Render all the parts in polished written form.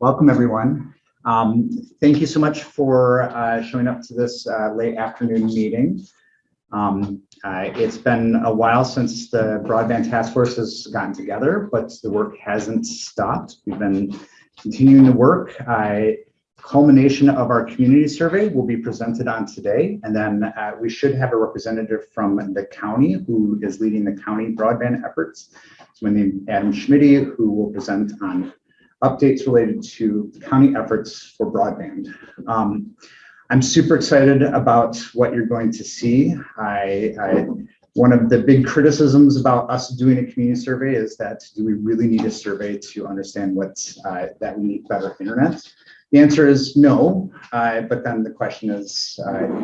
Welcome, everyone. Thank you so much for showing up to this late afternoon meeting. It's been a while since the Broadband Task Force has gotten together, but the work hasn't stopped. We've been continuing to work. Culmination of our community survey will be presented on today, and then we should have a representative from the county who is leading the county broadband efforts. So my name is Adam Schmitty, who will present on updates related to county efforts for broadband. I'm super excited about what you're going to see. One of the big criticisms about us doing a community survey is that do we really need a survey to understand that we need better internet? The answer is no, but then the question is,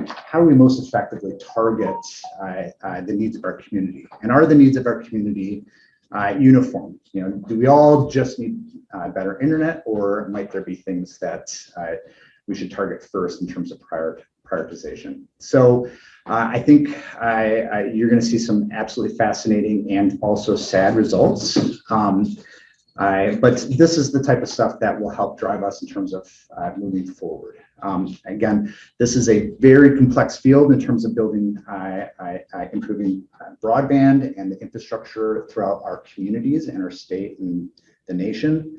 how do we most effectively target the needs of our community? And are the needs of our community uniform? Do we all just need better internet, or might there be things that we should target first in terms of prioritization? So I think you're going to see some absolutely fascinating and also sad results. But this is the type of stuff that will help drive us in terms of moving forward. Again, this is a very complex field in terms of building, improving broadband and the infrastructure throughout our communities and our state and the nation.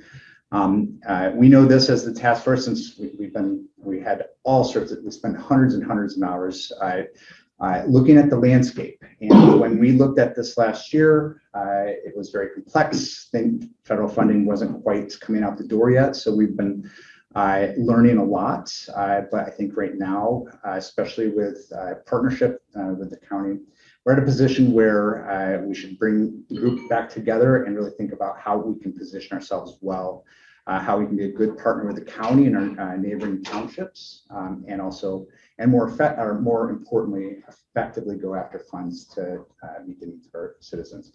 We know this as the task force since we had all sorts of, we spent hundreds and hundreds of hours looking at the landscape. And when we looked at this last year, it was very complex. Federal funding wasn't quite coming out the door yet. So we've been learning a lot. But I think right now, especially with partnership with the county, we're at a position where we should bring the group back together and really think about how we can position ourselves well, how we can be a good partner with the county and our neighboring townships, and more importantly, effectively go after funds to meet the needs of our citizens.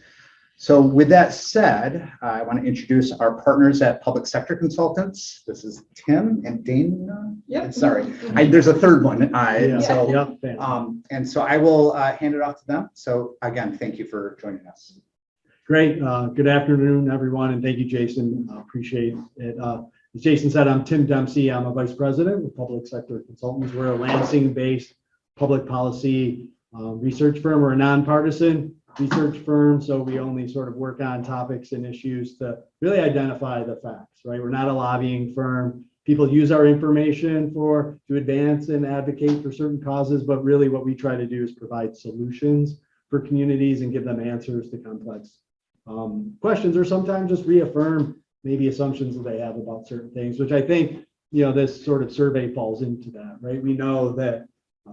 So with that said, I want to introduce our partners at Public Sector Consultants. This is Tim and Dana. Yep. Sorry, there's a third one. And so I will hand it off to them. So again, thank you for joining us. Great. Good afternoon, everyone, and thank you, Jason. Appreciate it. As Jason said, I'm Tim Dempsey. I'm a vice president with Public Sector Consultants. We're a Lansing-based public policy research firm. We're a nonpartisan research firm, so we only sort of work on topics and issues to really identify the facts, right? We're not a lobbying firm. People use our information to advance and advocate for certain causes, but really what we try to do is provide solutions for communities and give them answers to complex questions, or sometimes just reaffirm maybe assumptions that they have about certain things, which I think, this sort of survey falls into that, right? We know that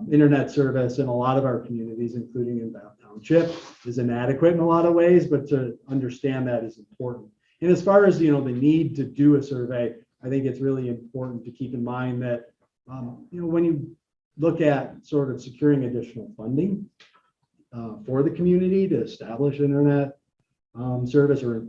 internet service in a lot of our communities, including in Bath Township, is inadequate in a lot of ways, but to understand that is important. And as far as, the need to do a survey, I think it's really important to keep in mind that, when you look at sort of securing additional funding for the community to establish internet service, or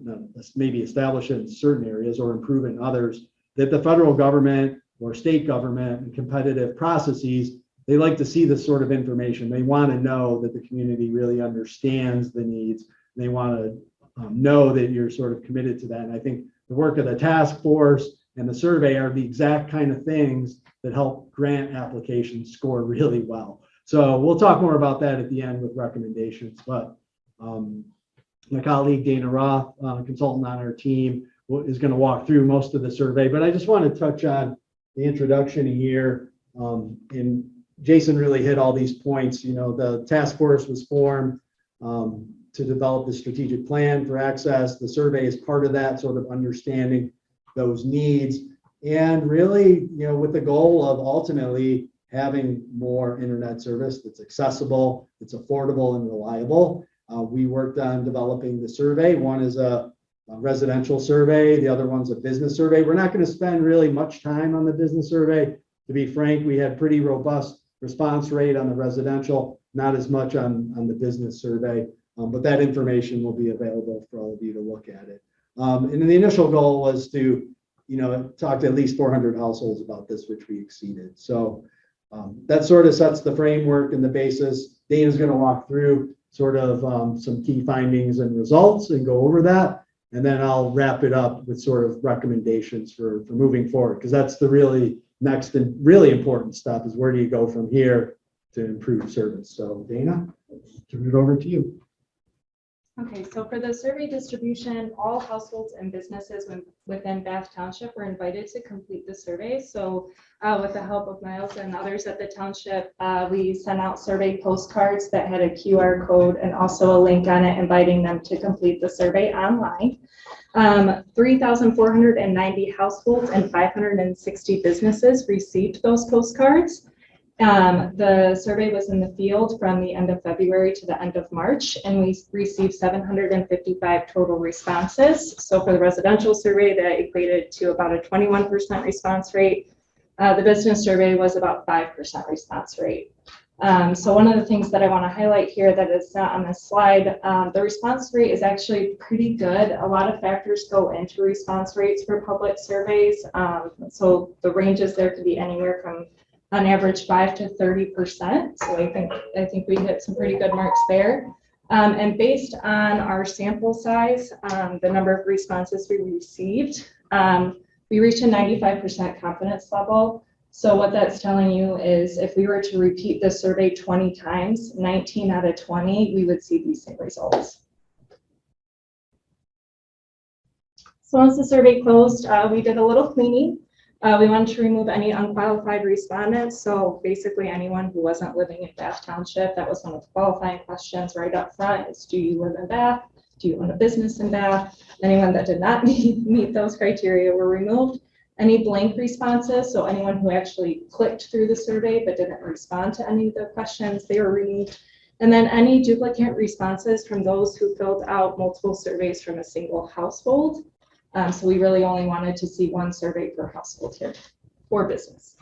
maybe establish it in certain areas or improve in others, that the federal government or state government and competitive processes, they like to see this sort of information. They want to know that the community really understands the needs. They want to know that you're sort of committed to that. And I think the work of the task force and the survey are the exact kind of things that help grant applications score really well. So we'll talk more about that at the end with recommendations. But my colleague Dana Roth, consultant on our team, is going to walk through most of the survey. But I just want to touch on the introduction here. And Jason really hit all these points. The task force was formed to develop the strategic plan for access. The survey is part of that, sort of understanding those needs. And really, with the goal of ultimately having more internet service that's accessible, it's affordable and reliable. We worked on developing the survey. One is a residential survey. The other one's a business survey. We're not going to spend really much time on the business survey. To be frank, we had pretty robust response rate on the residential, not as much on the business survey, but that information will be available for all of you to look at it. And the initial goal was to, talk to at least 400 households about this, which we exceeded. So that sort of sets the framework and the basis. Dana's going to walk through sort of some key findings and results and go over that. And then I'll wrap it up with sort of recommendations for moving forward, because that's the really next and really important step is where do you go from here to improve service. So Dana, turn it over to you. Okay, so for the survey distribution, all households and businesses within Bath Township were invited to complete the survey. So with the help of Miles and others at the township, we sent out survey postcards that had a QR code and also a link on it inviting them to complete the survey online. 3,490 households and 560 businesses received those postcards. The survey was in the field from the end of February to the end of March, and we received 755 total responses. So for the residential survey, that equated to about a 21% response rate. The business survey was about 5% response rate. So one of the things that I want to highlight here that is not on this slide, the response rate is actually pretty good. A lot of factors go into response rates for public surveys. So the ranges there could be anywhere from on average 5 to 30%. So I think we hit some pretty good marks there. And based on our sample size, the number of responses we received, we reached a 95% confidence level. So what that's telling you is if we were to repeat the survey 20 times, 19 out of 20, we would see these same results. So once the survey closed, we did a little cleaning. We wanted to remove any unqualified respondents. So basically anyone who wasn't living in Bath Township, that was one of the qualifying questions right up front is, do you live in Bath? Do you own a business in Bath? Anyone that did not meet those criteria were removed. Any blank responses, so anyone who actually clicked through the survey but didn't respond to any of the questions, they were removed. And then any duplicate responses from those who filled out multiple surveys from a single household. So we really only wanted to see one survey per household here for business.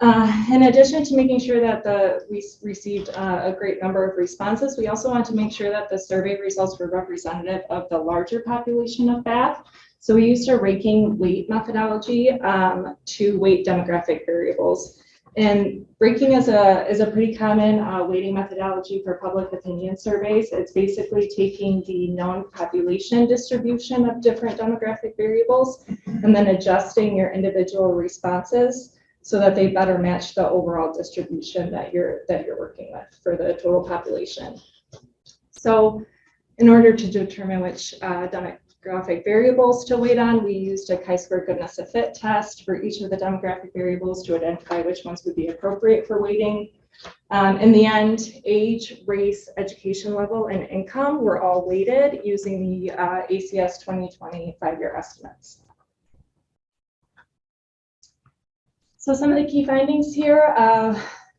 In addition to making sure that we received a great number of responses, we also want to make sure that the survey results were representative of the larger population of Bath. So we used a ranking weight methodology to weight demographic variables. And ranking is a pretty common weighting methodology for public opinion surveys. It's basically taking the known population distribution of different demographic variables and then adjusting your individual responses so that they better match the overall distribution that you're working with for the total population. So in order to determine which demographic variables to weight on, we used a chi-square goodness of fit test for each of the demographic variables to identify which ones would be appropriate for weighting. In the end, age, race, education level, and income were all weighted using the ACS 2020 5-year estimates. So some of the key findings here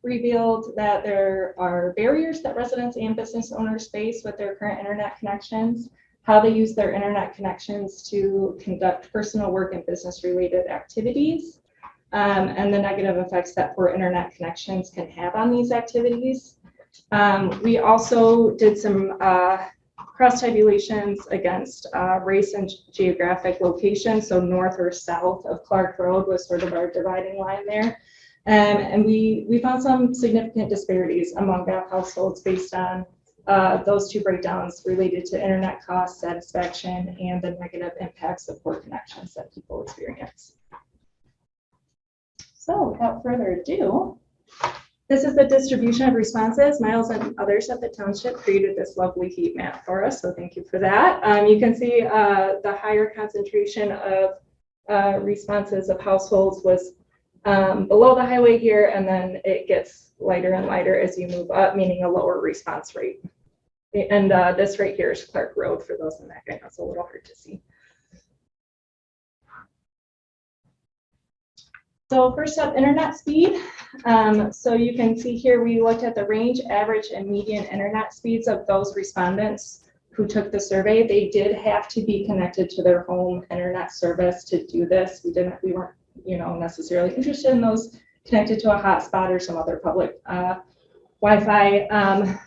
revealed that there are barriers that residents and business owners face with their current internet connections, how they use their internet connections to conduct personal work and business related activities, and the negative effects that poor internet connections can have on these activities. We also did some cross-tabulations against race and geographic location. So north or south of Clark Road was sort of our dividing line there. And we found some significant disparities among Bath households based on those two breakdowns related to internet cost, satisfaction, and the negative impacts of poor connections that people experience. So without further ado, this is the distribution of responses. Miles and others at the township created this lovely heat map for us, so thank you for that. You can see the higher concentration of responses of households was below the highway here, and then it gets lighter and lighter as you move up, meaning a lower response rate. And this right here is Clark Road for those in that. I know it's a little hard to see. So first up, internet speed. So you can see here we looked at the range, average, and median internet speeds of those respondents who took the survey. They did have to be connected to their home internet service to do this. We weren't, necessarily interested in those connected to a hotspot or some other public Wi-Fi.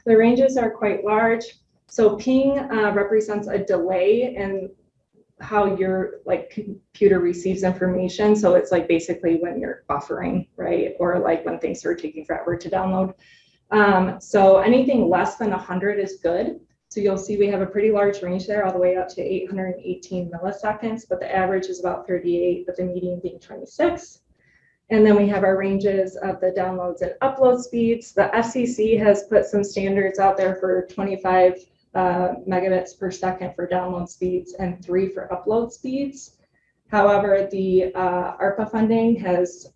The ranges are quite large. So ping represents a delay in how your computer receives information. So it's like basically when you're buffering, right? Or like when things are taking forever to download. So anything less than 100 is good. So you'll see we have a pretty large range there, all the way up to 818 milliseconds, but the average is about 38, with the median being 26. And then we have our ranges of the downloads and upload speeds. The FCC has put some standards out there for 25 megabits per second for download speeds and 3 for upload speeds. However, the ARPA funding has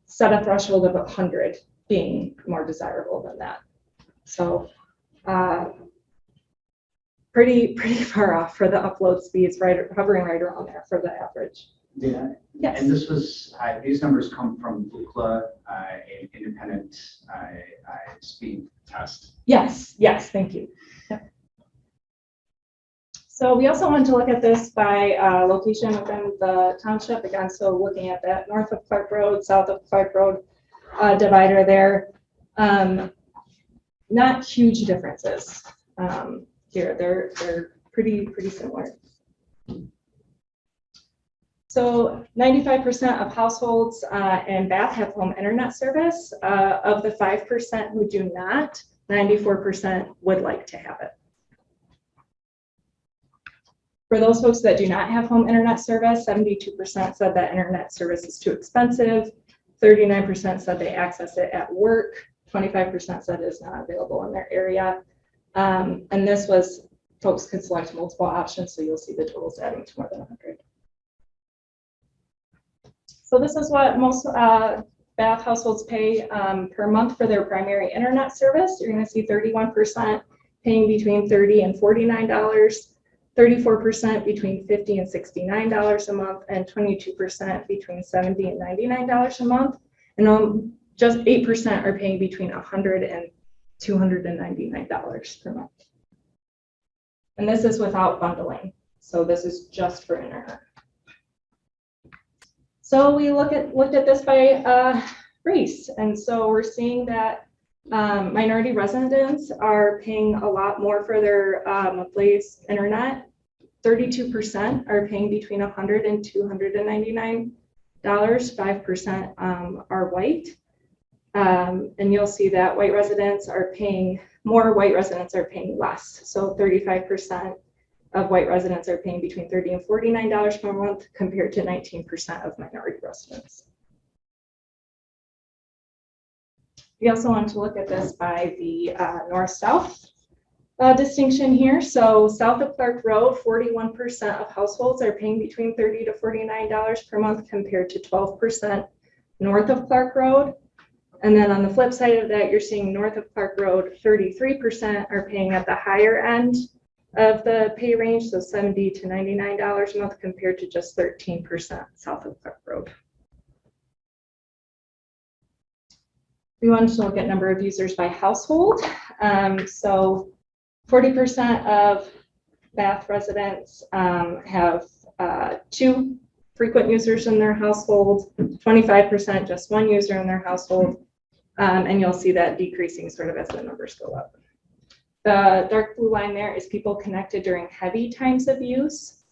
set a threshold of 100 being more desirable than that. So pretty far off for the upload speeds, hovering right around there for the average. Yeah. Yes. And this was, these numbers come from Ookla, an independent speed test. Yes, thank you. Yep. So we also wanted to look at this by location within the township again. So looking at that north of Clark Road, south of Clark Road divider there. Not huge differences here. They're pretty similar. So 95% of households in Bath have home internet service. Of the 5% who do not, 94% would like to have it. For those folks that do not have home internet service, 72% said that internet service is too expensive. 39% said they access it at work. 25% said it's not available in their area. And this was, folks could select multiple options, so you'll see the totals adding to more than 100. So this is what most Bath households pay per month for their primary internet service. You're going to see 31% paying between $30 and $49, 34% between $50 and $69 a month, and 22% between $70 and $99 a month. And just 8% are paying between $100 and $299 per month. And this is without bundling. So this is just for internet. So we looked at this by race, and so we're seeing that minority residents are paying a lot more for their monthly internet. 32% are paying between $100 and $299. 5% are white, and you'll see that white residents are paying more. White residents are paying less. So 35% of white residents are paying between $30 and $49 per month, compared to 19% of minority residents. We also want to look at this by the north-south distinction here. So south of Clark Road, 41% of households are paying between $30 to $49 per month, compared to 12% north of Clark Road. And then on the flip side of that, you're seeing north of Clark Road, 33% are paying at the higher end of the pay range, so $70 to $99 a month, compared to just 13% south of Clark Road. We wanted to look at number of users by household. So 40% of Bath residents have 2 frequent users in their household, 25% just 1 user in their household, and you'll see that decreasing sort of as the numbers go up. The dark blue line there is people connected during heavy times of use.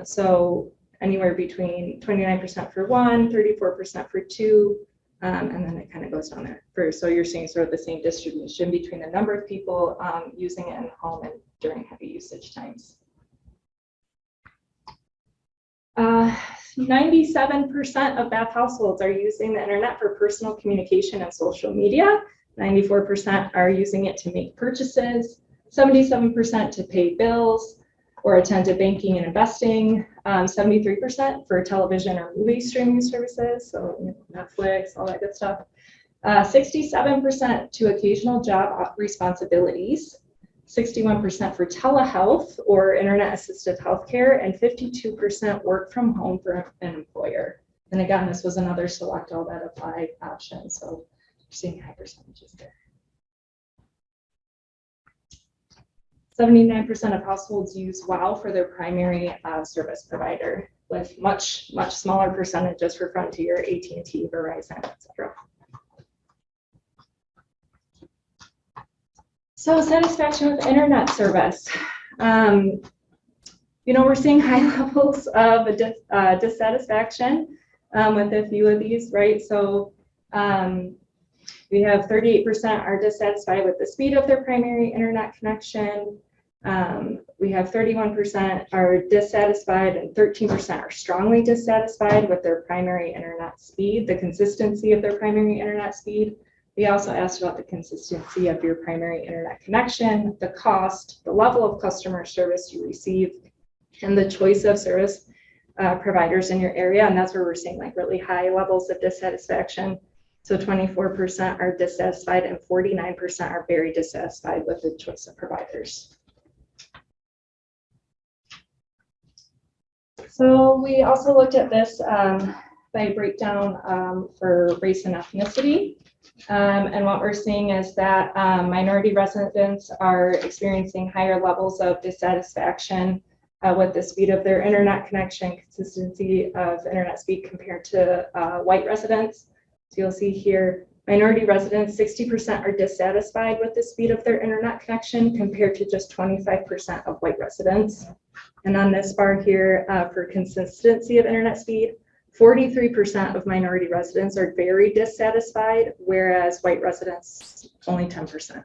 So anywhere between 29% for 1, 34% for 2, and then it kind of goes down there. So you're seeing sort of the same distribution between the number of people using it in the home and during heavy usage times. 97% of Bath households are using the internet for personal communication and social media. 94% are using it to make purchases, 77% to pay bills or attend to banking and investing, 73% for television or movie streaming services, so Netflix, all that good stuff, 67% to occasional job responsibilities, 61% for telehealth or internet-assisted healthcare, and 52% work from home for an employer. And again, this was another select all that apply option, so we're seeing high percentages there. 79% of households use WOW for their primary service provider, with much smaller percentages for Frontier, AT&T, Verizon, etc. So satisfaction with internet service. We're seeing high levels of dissatisfaction with a few of these, right? So We have 38% are dissatisfied with the speed of their primary internet connection. We have 31% are dissatisfied and 13% are strongly dissatisfied with their primary internet speed, the consistency of their primary internet speed. We also asked about the consistency of your primary internet connection, the cost, the level of customer service you receive, and the choice of service providers in your area. And that's where we're seeing like really high levels of dissatisfaction. So 24% are dissatisfied and 49% are very dissatisfied with the choice of providers. So we also looked at this by breakdown for race and ethnicity. And what we're seeing is that minority residents are experiencing higher levels of dissatisfaction with the speed of their internet connection, consistency of internet speed compared to white residents. So you'll see here, minority residents, 60% are dissatisfied with the speed of their internet connection compared to just 25% of white residents. And on this bar here, for consistency of internet speed, 43% of minority residents are very dissatisfied, whereas white residents, only 10%.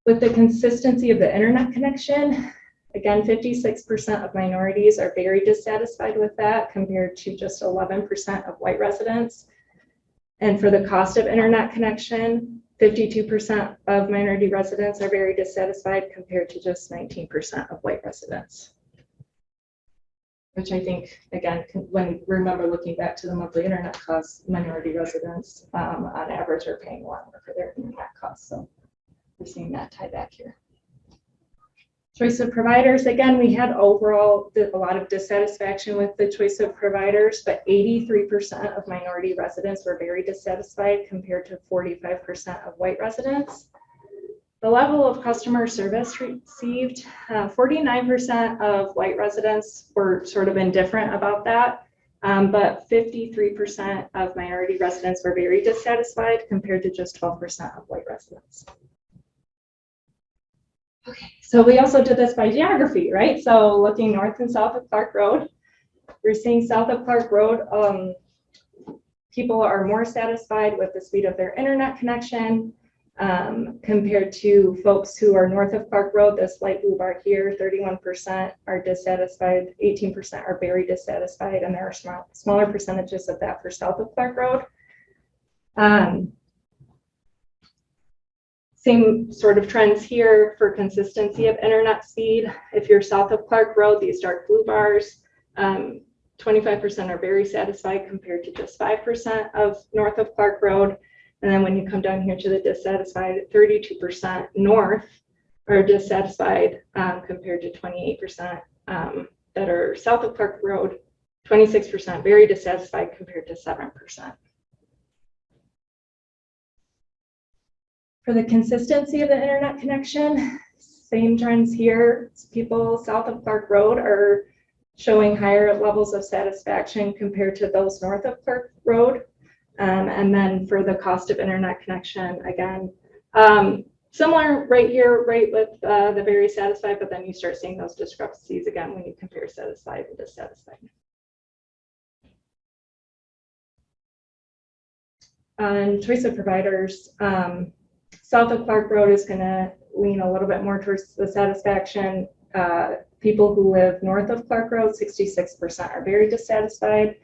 With the consistency of the internet connection, again, 56% of minorities are very dissatisfied with that compared to just 11% of white residents. And for the cost of internet connection, 52% of minority residents are very dissatisfied compared to just 19% of white residents. Which I think, again, when remember looking back to the monthly internet costs, minority residents on average are paying a lot more for their internet costs. So we're seeing that tie back here. Choice of providers, again, we had overall a lot of dissatisfaction with the choice of providers, but 83% of minority residents were very dissatisfied compared to 45% of white residents. The level of customer service received, 49% of white residents were sort of indifferent about that, but 53% of minority residents were very dissatisfied compared to just 12% of white residents. Okay, so we also did this by geography, right? So looking north and south of Clark Road, we're seeing south of Clark Road, people are more satisfied with the speed of their internet connection compared to folks who are north of Clark Road. This light blue bar here, 31% are dissatisfied, 18% are very dissatisfied, and there are smaller percentages of that for south of Clark Road. Same sort of trends here for consistency of internet speed. If you're south of Clark Road, these dark blue bars, 25% are very satisfied compared to just 5% of north of Clark Road. And then when you come down here to the dissatisfied, 32% north are dissatisfied compared to 28% that are south of Clark Road, 26% very dissatisfied compared to 7%. For the consistency of the internet connection, same trends here. People south of Clark Road are showing higher levels of satisfaction compared to those north of Clark Road. And then for the cost of internet connection, again, similar right here, right with the very satisfied, but then you start seeing those discrepancies again when you compare satisfied and dissatisfied. On choice of providers, south of Clark Road is going to lean a little bit more towards the satisfaction. People who live north of Clark Road, 66% are very dissatisfied.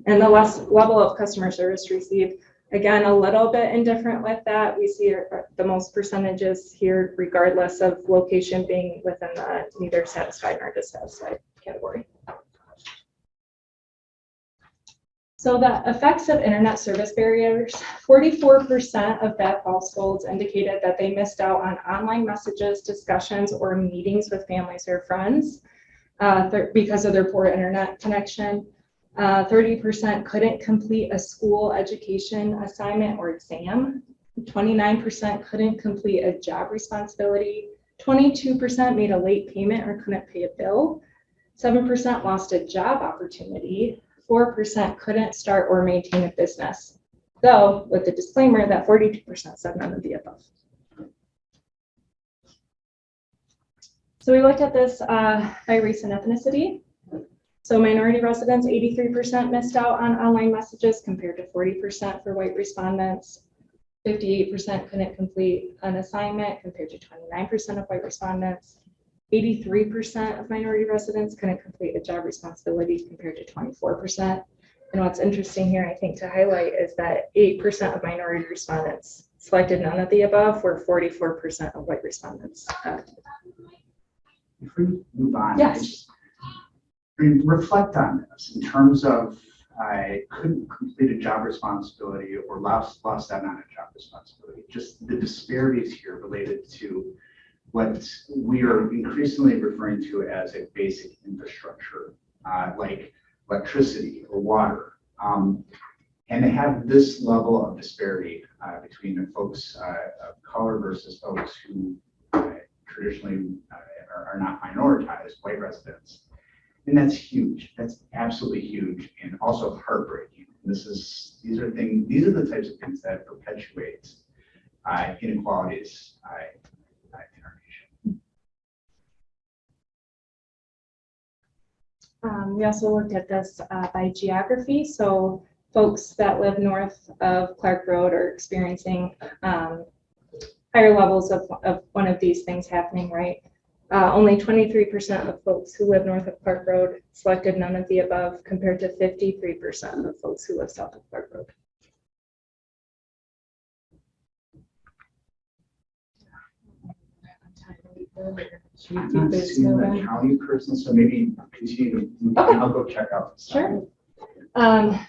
And the level of customer service received, again, a little bit indifferent with that. We see the most percentages here, regardless of location, being within the neither satisfied nor dissatisfied category. So the effects of internet service barriers, 44% of BAP households indicated that they missed out on online messages, discussions, or meetings with families or friends because of their poor internet connection. 30% couldn't complete a school education assignment or exam. 29% couldn't complete a job responsibility. 22% made a late payment or couldn't pay a bill. 7% lost a job opportunity. 4% couldn't start or maintain a business, though with the disclaimer that 42% said none of the above. So we looked at this by race and ethnicity. So minority residents, 83% missed out on online messages compared to 40% for white respondents. 58% couldn't complete an assignment compared to 29% of white respondents. 83% of minority residents couldn't complete a job responsibility compared to 24%. And what's interesting here, I think, to highlight is that 8% of minority respondents selected none of the above, where 44% of white respondents. If we move on. Yes. Reflect on this in terms of I couldn't complete a job responsibility or lost that amount of job responsibility. Just the disparities here related to what we are increasingly referring to as a basic infrastructure, like electricity or water. And to have this level of disparity between the folks of color versus folks who traditionally are not minoritized, white residents. And that's huge. That's absolutely huge, and also heartbreaking. These are the types of things that perpetuate inequalities in our nation. We also looked at this by geography. So folks that live north of Clark Road are experiencing higher levels of one of these things happening, right? Only 23% of folks who live north of Clark Road selected none of the above, compared to 53% of folks who live south of Clark Road. I'm not seeing the county person, so maybe continue to move on. I'll go check out. Sure.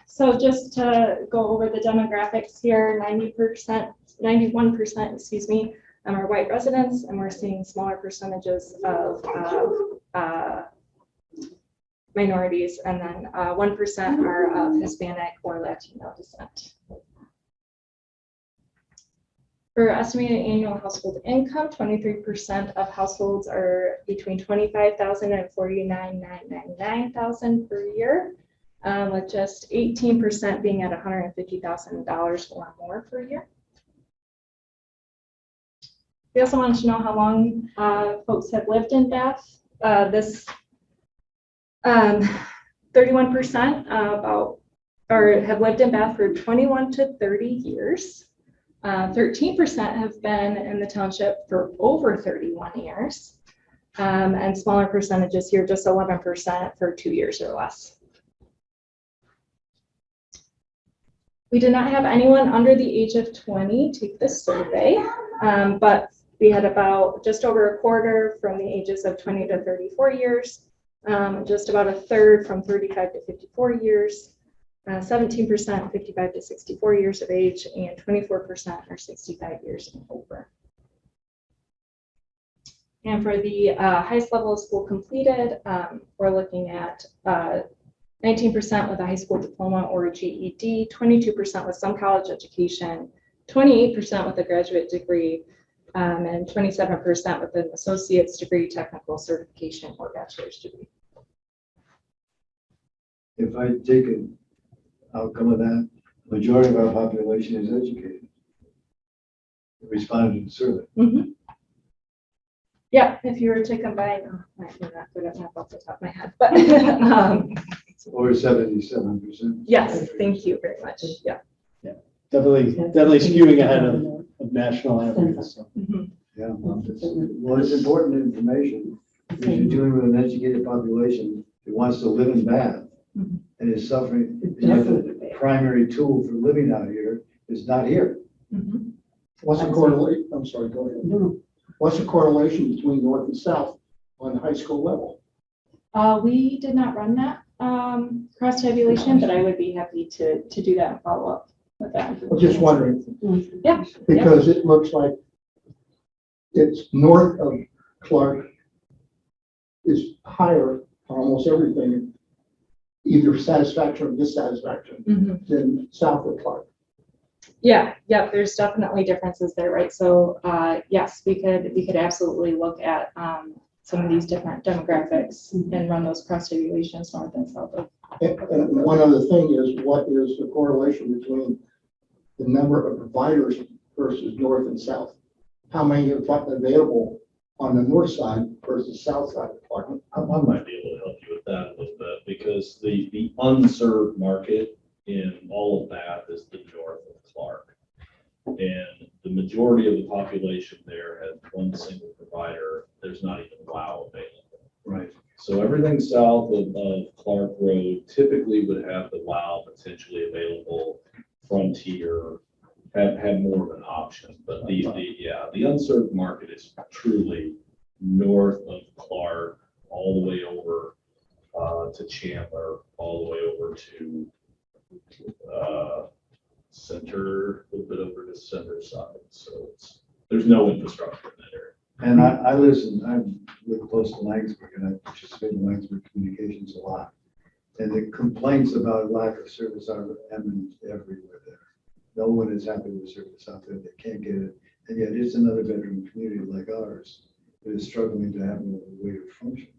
So just to go over the demographics here, 91%, excuse me, are white residents, and we're seeing smaller percentages of minorities, and then 1% are of Hispanic or Latino descent. For estimated annual household income, 23% of households are between $25,000 and $49,999 per year, with just 18% being at $150,000 or more per year. We also wanted to know how long folks have lived in Bath. 31% have lived in Bath for 21 to 30 years. 13% have been in the township for over 31 years. And smaller percentages here, just 11% for 2 years or less. We did not have anyone under the age of 20 take this survey, but we had about just over a quarter from the ages of 20 to 34 years, just about a third from 35 to 54 years, 17% 55 to 64 years of age, and 24% are 65 years and over. And for the highest level of school completed, we're looking at 19% with a high school diploma or a GED, 22% with some college education, 28% with a graduate degree, and 27% with an associate's degree, technical certification, or bachelor's degree. If I take an outcome of that, the majority of our population is educated. Responded to the survey. Mm-hmm. Yeah, if you were to combine, I'm not good at math off the top of my head, but Or 77%. yes, thank you very much. Yeah. Definitely skewing ahead of national averages. So. Mm-hmm. Yeah, well, it's important information because you're dealing with an educated population that wants to live in Bath and is suffering. The primary tool for living out here is not here. Mm-hmm. What's the correlation? I'm sorry, go ahead. No. What's the correlation between north and south on the high school level? We did not run that cross tabulation, but I would be happy to do that and follow up with that. I'm just wondering. Yeah. Because it looks like it's north of Clark is higher on almost everything, either satisfaction or dissatisfaction than south of Clark. Yeah, there's definitely differences there, right? So yes, we could absolutely look at some of these different demographics and run those cross tabulations north and south of. And one other thing is, what is the correlation between the number of providers versus north and south? How many are available on the north side versus south side of Clark? I might be able to help you with that a little bit, because because the unserved market in all of that is the north of Clark. And the majority of the population there has one single provider. There's not even WOW available. Right. So everything south of Clark Road typically would have the WOW potentially available. Frontier have more of an option, but the unserved market is truly north of Clark, all the way over to Chandler, all the way over to center, a little bit over to center side. So there's no infrastructure in that area. And I live close to Langsburg, and I participate in Langsburg communications a lot. And the complaints about lack of service are eminent everywhere there. No one is happy with service out there. They can't get it. And yet it's another bedroom community like ours that is struggling to have a way to function.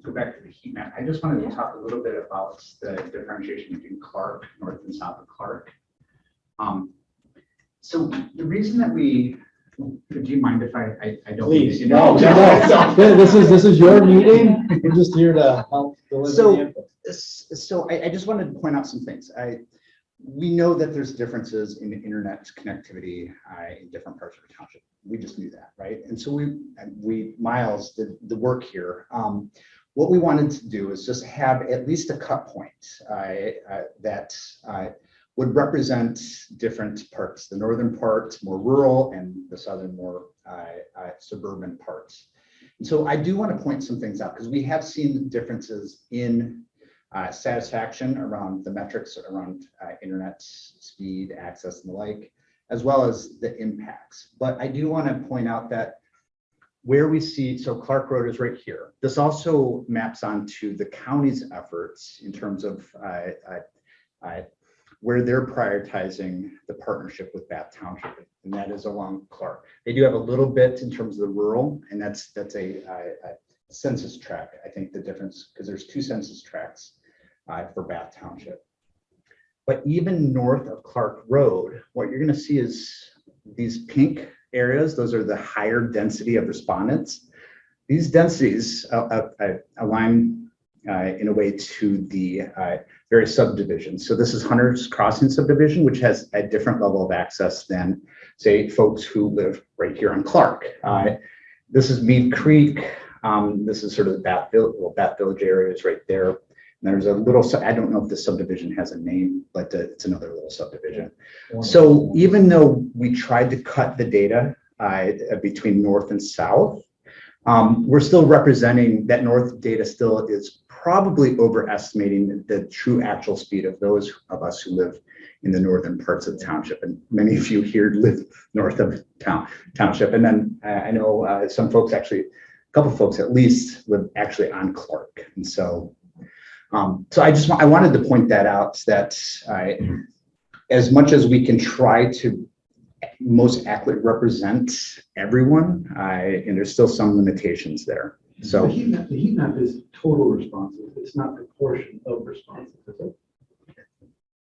Go back to the heat map. I just wanted to talk a little bit about the differentiation between Clark, north and south of Clark. So the reason that do you mind if I don't? Please. You know, This is your meeting. We're just here to help deliver the info. So I just wanted to point out some things. We know that there's differences in internet connectivity in different parts of the township. We just knew that, right? And so Miles did the work here. What we wanted to do is just have at least a cut point that would represent different parts. The northern part more rural, and the southern more suburban parts. And so I do want to point some things out because we have seen differences in satisfaction around the metrics around internet speed, access, and the like, as well as the impacts. But I do want to point out that where we see, so Clark Road is right here. This also maps onto the county's efforts in terms of where they're prioritizing the partnership with Bath Township, and that is along Clark. They do have a little bit in terms of the rural, and that's a census tract. I think the difference, because there's 2 census tracts for Bath Township. But even north of Clark Road, what you're going to see is these pink areas. Those are the higher density of respondents. These densities align in a way to the various subdivisions. So this is Hunter's Crossing subdivision, which has a different level of access than, say, folks who live right here on Clark. This is Mead Creek. This is sort of the Bath Village area is right there. And there's a little, I don't know if the subdivision has a name, but it's another little subdivision. So even though we tried to cut the data between north and south, we're still representing that north data still is probably overestimating the true actual speed of those of us who live in the northern parts of the township. And many of you here live north of township. And then I know some folks actually, a couple folks at least, live actually on Clark. And so, I wanted to point that out, that as much as we can try to most accurately represent everyone, and there's still some limitations there. So the heat map is total responses. It's not proportion of responses, is it?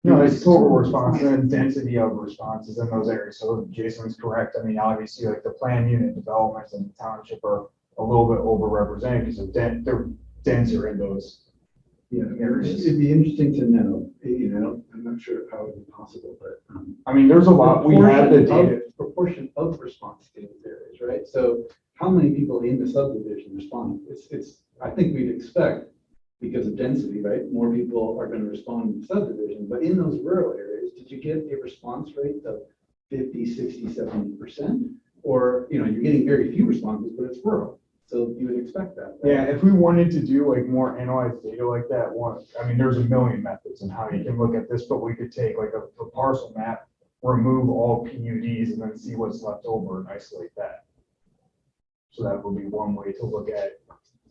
No, it's total response and density of responses in those areas. So Jason's correct. I mean, obviously, like the plan unit developments in the township are a little bit overrepresented because they're denser in those areas. It'd be interesting to know. I'm not sure how it would be possible, but I mean, there's a lot. We have the data. Proportion of response to these areas, right? So how many people in the subdivision respond? I think we'd expect, because of density, right? More people are going to respond in the subdivision, but in those rural areas, did you get a response rate of 50, 60, 70%? Or, you're getting very few responses, but it's rural. So you would expect that. Right? Yeah, if we wanted to do like more analyzed data like that, there's a million methods in how you can look at this, but we could take like a parcel map, remove all PUDs, and then see what's left over and isolate that. So that would be one way to look at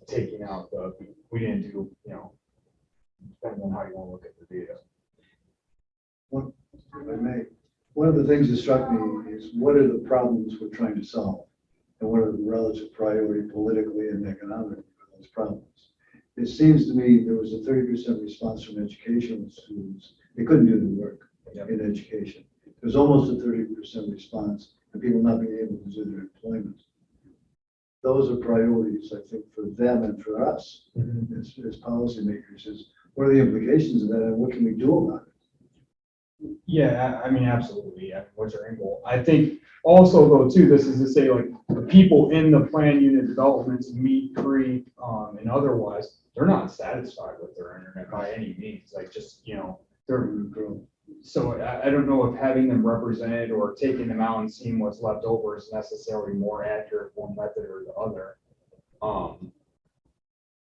taking out we didn't do, depending on how you want to look at the data. If I may, one of the things that struck me is what are the problems we're trying to solve? And what are the relative priority politically and economically for those problems? It seems to me there was a 30% response from educational students. They couldn't do the work in education. There's almost a 30% response and people not being able to do their employment. those are priorities, I think, for them and for us as policymakers, is what are the implications of that and what can we do about it? Yeah, I mean, absolutely. Yeah. What's your end goal? I think also though too, this is to say like the people in the plan unit developments, Mead Creek, and otherwise, they're not satisfied with their internet by any means. Like just, they're, so I don't know if having them represented or taking them out and seeing what's left over is necessarily more accurate one method or the other.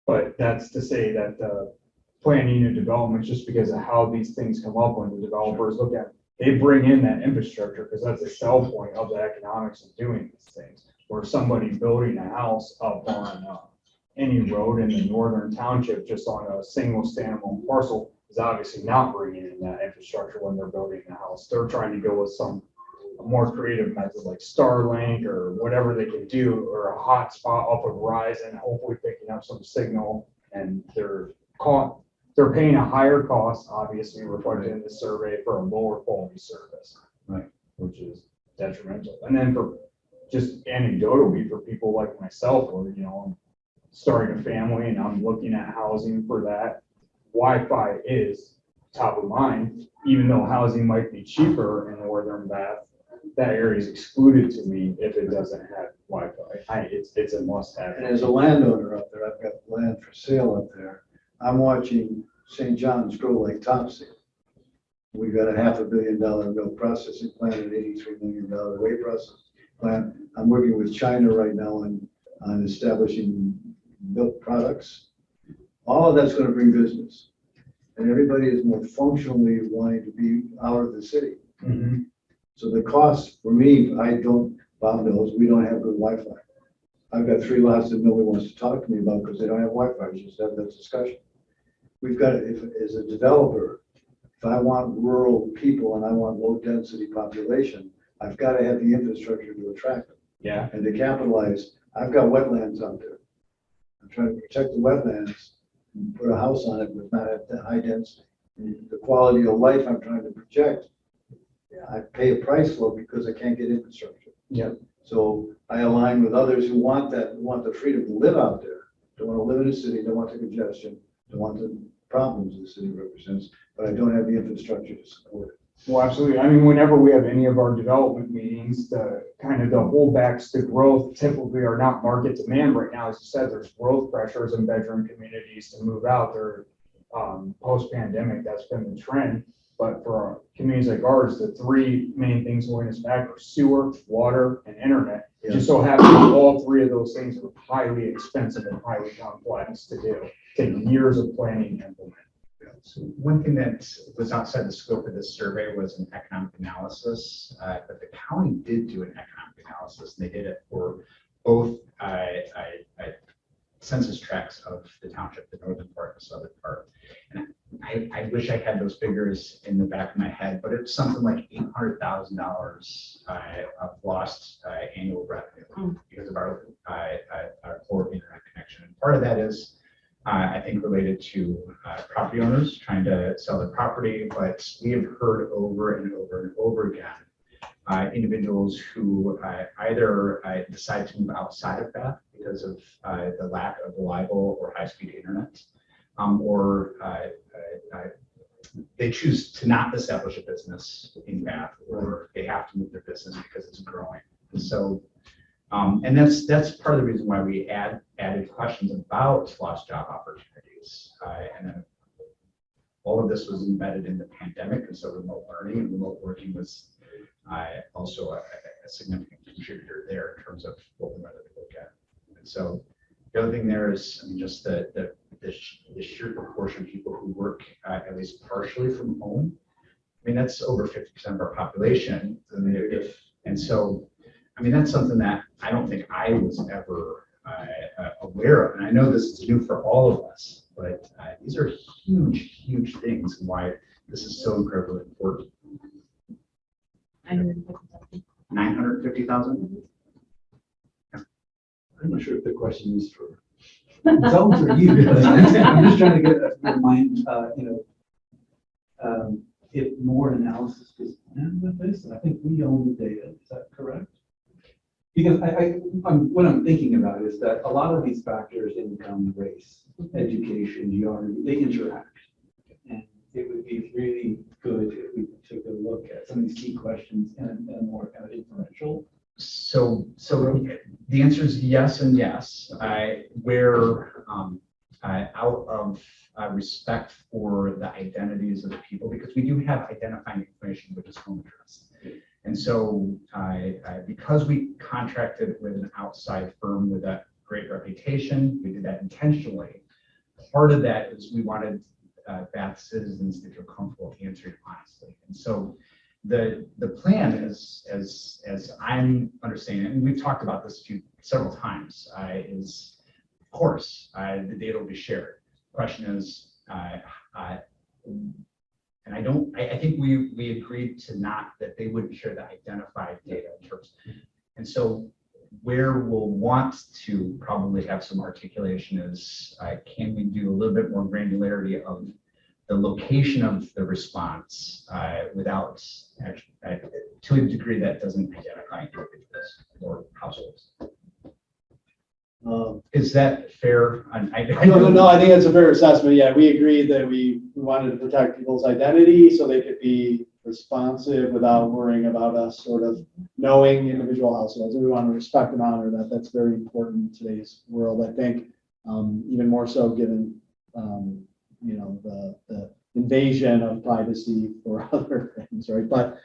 But that's to say that the plan unit development, just because of how these things come up when the developers look at, they bring in that infrastructure because that's a sell point of the economics of doing these things. Or somebody building a house up on any road in the northern township, just on a single standalone parcel, is obviously not bringing in that infrastructure when they're building a house. They're trying to go with some more creative method like Starlink or whatever they can do, or a hotspot up a rise and hopefully picking up some signal. And they're paying a higher cost, obviously reflected in the survey, for a lower quality service, Right. which is detrimental. And then for just anecdotally for people like myself, or I'm starting a family and I'm looking at housing for that, Wi-Fi is top of mind, even though housing might be cheaper in northern Bath. That area is excluded to me if it doesn't have Wi-Fi. It's a must-have. And as a landowner up there, I've got land for sale up there. I'm watching St. John's grow like topsy. We've got a $500 million milk processing plant, an $83 million whey processing plant. I'm working with China right now on establishing milk products. All of that's going to bring business. And everybody is more functionally wanting to be out of the city. Mhm. So the cost for me, Bob knows, we don't have good Wi-Fi. I've got 3 lots that nobody wants to talk to me about because they don't have Wi-Fi. We just have that discussion. We've got, as a developer, if I want rural people and I want low density population, I've got to have the infrastructure to attract them. Yeah. And to capitalize, I've got wetlands out there. I'm trying to protect the wetlands and put a house on it with not at the high density. The quality of life I'm trying to project, I pay a price for it because I can't get infrastructure. Yeah. So I align with others who want that, who want the freedom to live out there, don't want to live in a city, don't want the congestion, don't want the problems the city represents, but I don't have the infrastructure to support it. Well, absolutely. I mean, whenever we have any of our development meetings, the holdbacks to growth typically are not market demand right now. As you said, there's growth pressures in bedroom communities to move out there. Post-pandemic, that's been the trend. But for communities like ours, the 3 main things holding us back are sewer, water, and internet. Yeah. Just so happens all 3 of those things are highly expensive and highly complex to do. Take years of planning to implement. So one thing that was outside the scope of this survey was an economic analysis, but the county did do an economic analysis, and they did it for both census tracts of the township, the northern part and the southern part. And I wish I had those figures in the back of my head, but it's something like $800,000 of lost annual revenue because of our poor internet connection. And part of that is, I think, related to property owners trying to sell their property, but we have heard over and over and over again individuals who either decide to move outside of Bath because of the lack of reliable or high-speed internet, or they choose to not establish a business in Bath, or they have to move their business because it's growing. And so, and that's part of the reason why we added questions about lost job opportunities. And then all of this was embedded in the pandemic, and so remote learning and remote working was also a significant contributor there in terms of what we wanted to look at. And so the other thing there is, I mean, just the sheer proportion of people who work at least partially from home. I mean, that's over 50% of our population. And so, I mean, that's something that I don't think I was ever aware of. And I know this is new for all of us, but these are huge, huge things, and why this is so incredibly important. 950,000? I'm not sure if the question is for consultants or you, but I'm just trying to get a mind, if more analysis is done with this, and I think we own the data, is that correct? Because what I'm thinking about is that a lot of these factors, income, race, education, geography, they interact. And it would be really good if we took a look at some of these key questions in a more kind of inferential. So the answer is yes and yes. Where out of respect for the identities of the people, because we do have identifying information, which is home address. And so because we contracted with an outside firm with a great reputation, we did that intentionally. Part of that is we wanted Bath citizens to feel comfortable answering honestly. And so the plan is, as I'm understanding it, and we've talked about this several times, is of course the data will be shared. Question is, and I think we agreed to not, that they wouldn't share the identified data in terms. And so where we'll want to probably have some articulation is, can we do a little bit more granularity of the location of the response without actually, to a degree that doesn't identify individuals or households. Is that fair? No, I think that's a fair assessment. Yeah, we agreed that we wanted to protect people's identity so they could be responsive without worrying about us sort of knowing individual households. And we want to respect and honor that. That's very important in today's world, I think, even more so given the invasion of privacy for other things, right? But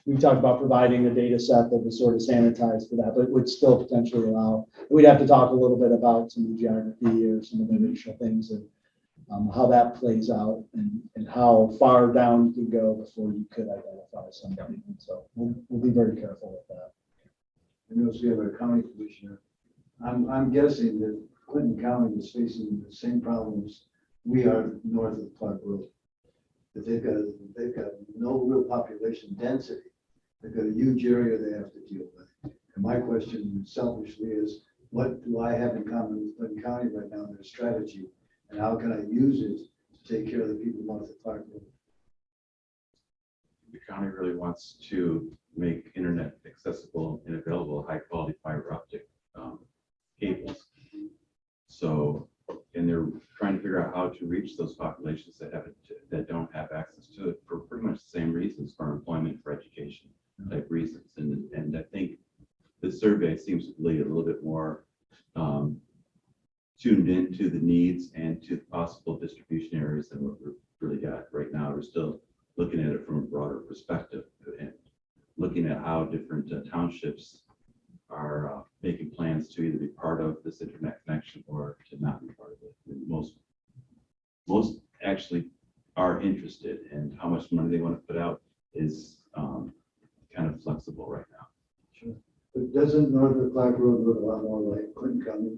we talked about providing a data set that was sort of sanitized for that, but would still potentially allow, we'd have to talk a little bit about some of the geography or some of the racial things and how that plays out and how far down you can go before you could identify something. So we'll be very careful with that. And also we have a county commissioner. I'm guessing that Clinton County is facing the same problems we are north of Clark Road. That they've got no real population density. They've got a huge area they have to deal with. And my question selfishly is, what do I have in common with Clinton County right now in their strategy? And how can I use it to take care of the people north of Clark Road? The county really wants to make internet accessible and available, high quality fiber optic cables. So, and they're trying to figure out how to reach those populations that don't have access to it for pretty much the same reasons, for employment, for education type reasons. And I think the survey seems to be a little bit more tuned into the needs and to the possible distribution areas than what we've really got right now. We're still looking at it from a broader perspective and looking at how different townships are making plans to either be part of this internet connection or to not be part of it. Most actually are interested, and how much money they want to put out is kind of flexible right now. Sure. But doesn't north of Clark Road look a lot more like Clinton County?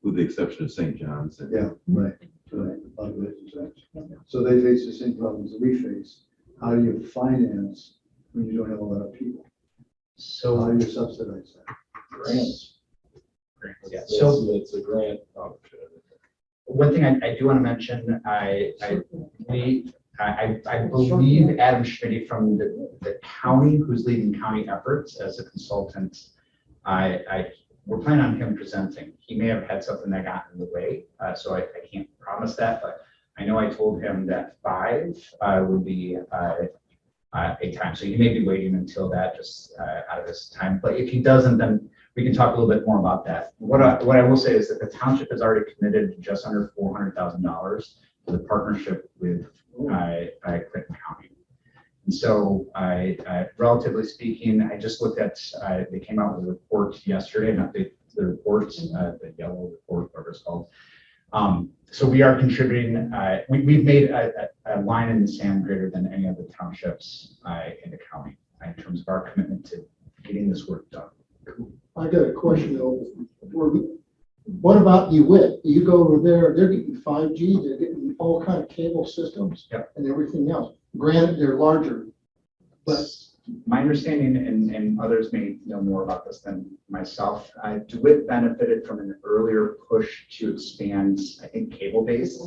With the exception of St. John's. And Yeah, right. So they face the same problems that we face. How do you finance when you don't have a lot of people? So How do you subsidize that? Grants. Yeah. So It's a grant opportunity. one thing I do want to mention, I believe Adam Schmidt from the county, who's leading county efforts as a consultant, we're planning on him presenting. He may have had something that got in the way, so I can't promise that, but I know I told him that 5 would be a time. So he may be waiting until that, just out of his time. But if he doesn't, then we can talk a little bit more about that. What I will say is that the township has already committed just under $400,000 to the partnership with Clinton County. And so relatively speaking, I just looked at, they came out with a report yesterday, not the report, the yellow report, whatever it's called. So we are contributing, we've made a line in the sand greater than any other townships in the county in terms of our commitment to getting this work done. I got a question though. What about DeWitt? You go over there, they're getting 5G, they're getting all kind of cable systems and everything else. Granted, they're larger, but my understanding, and others may know more about this than myself, DeWitt benefited from an earlier push to expand, I think, cable-based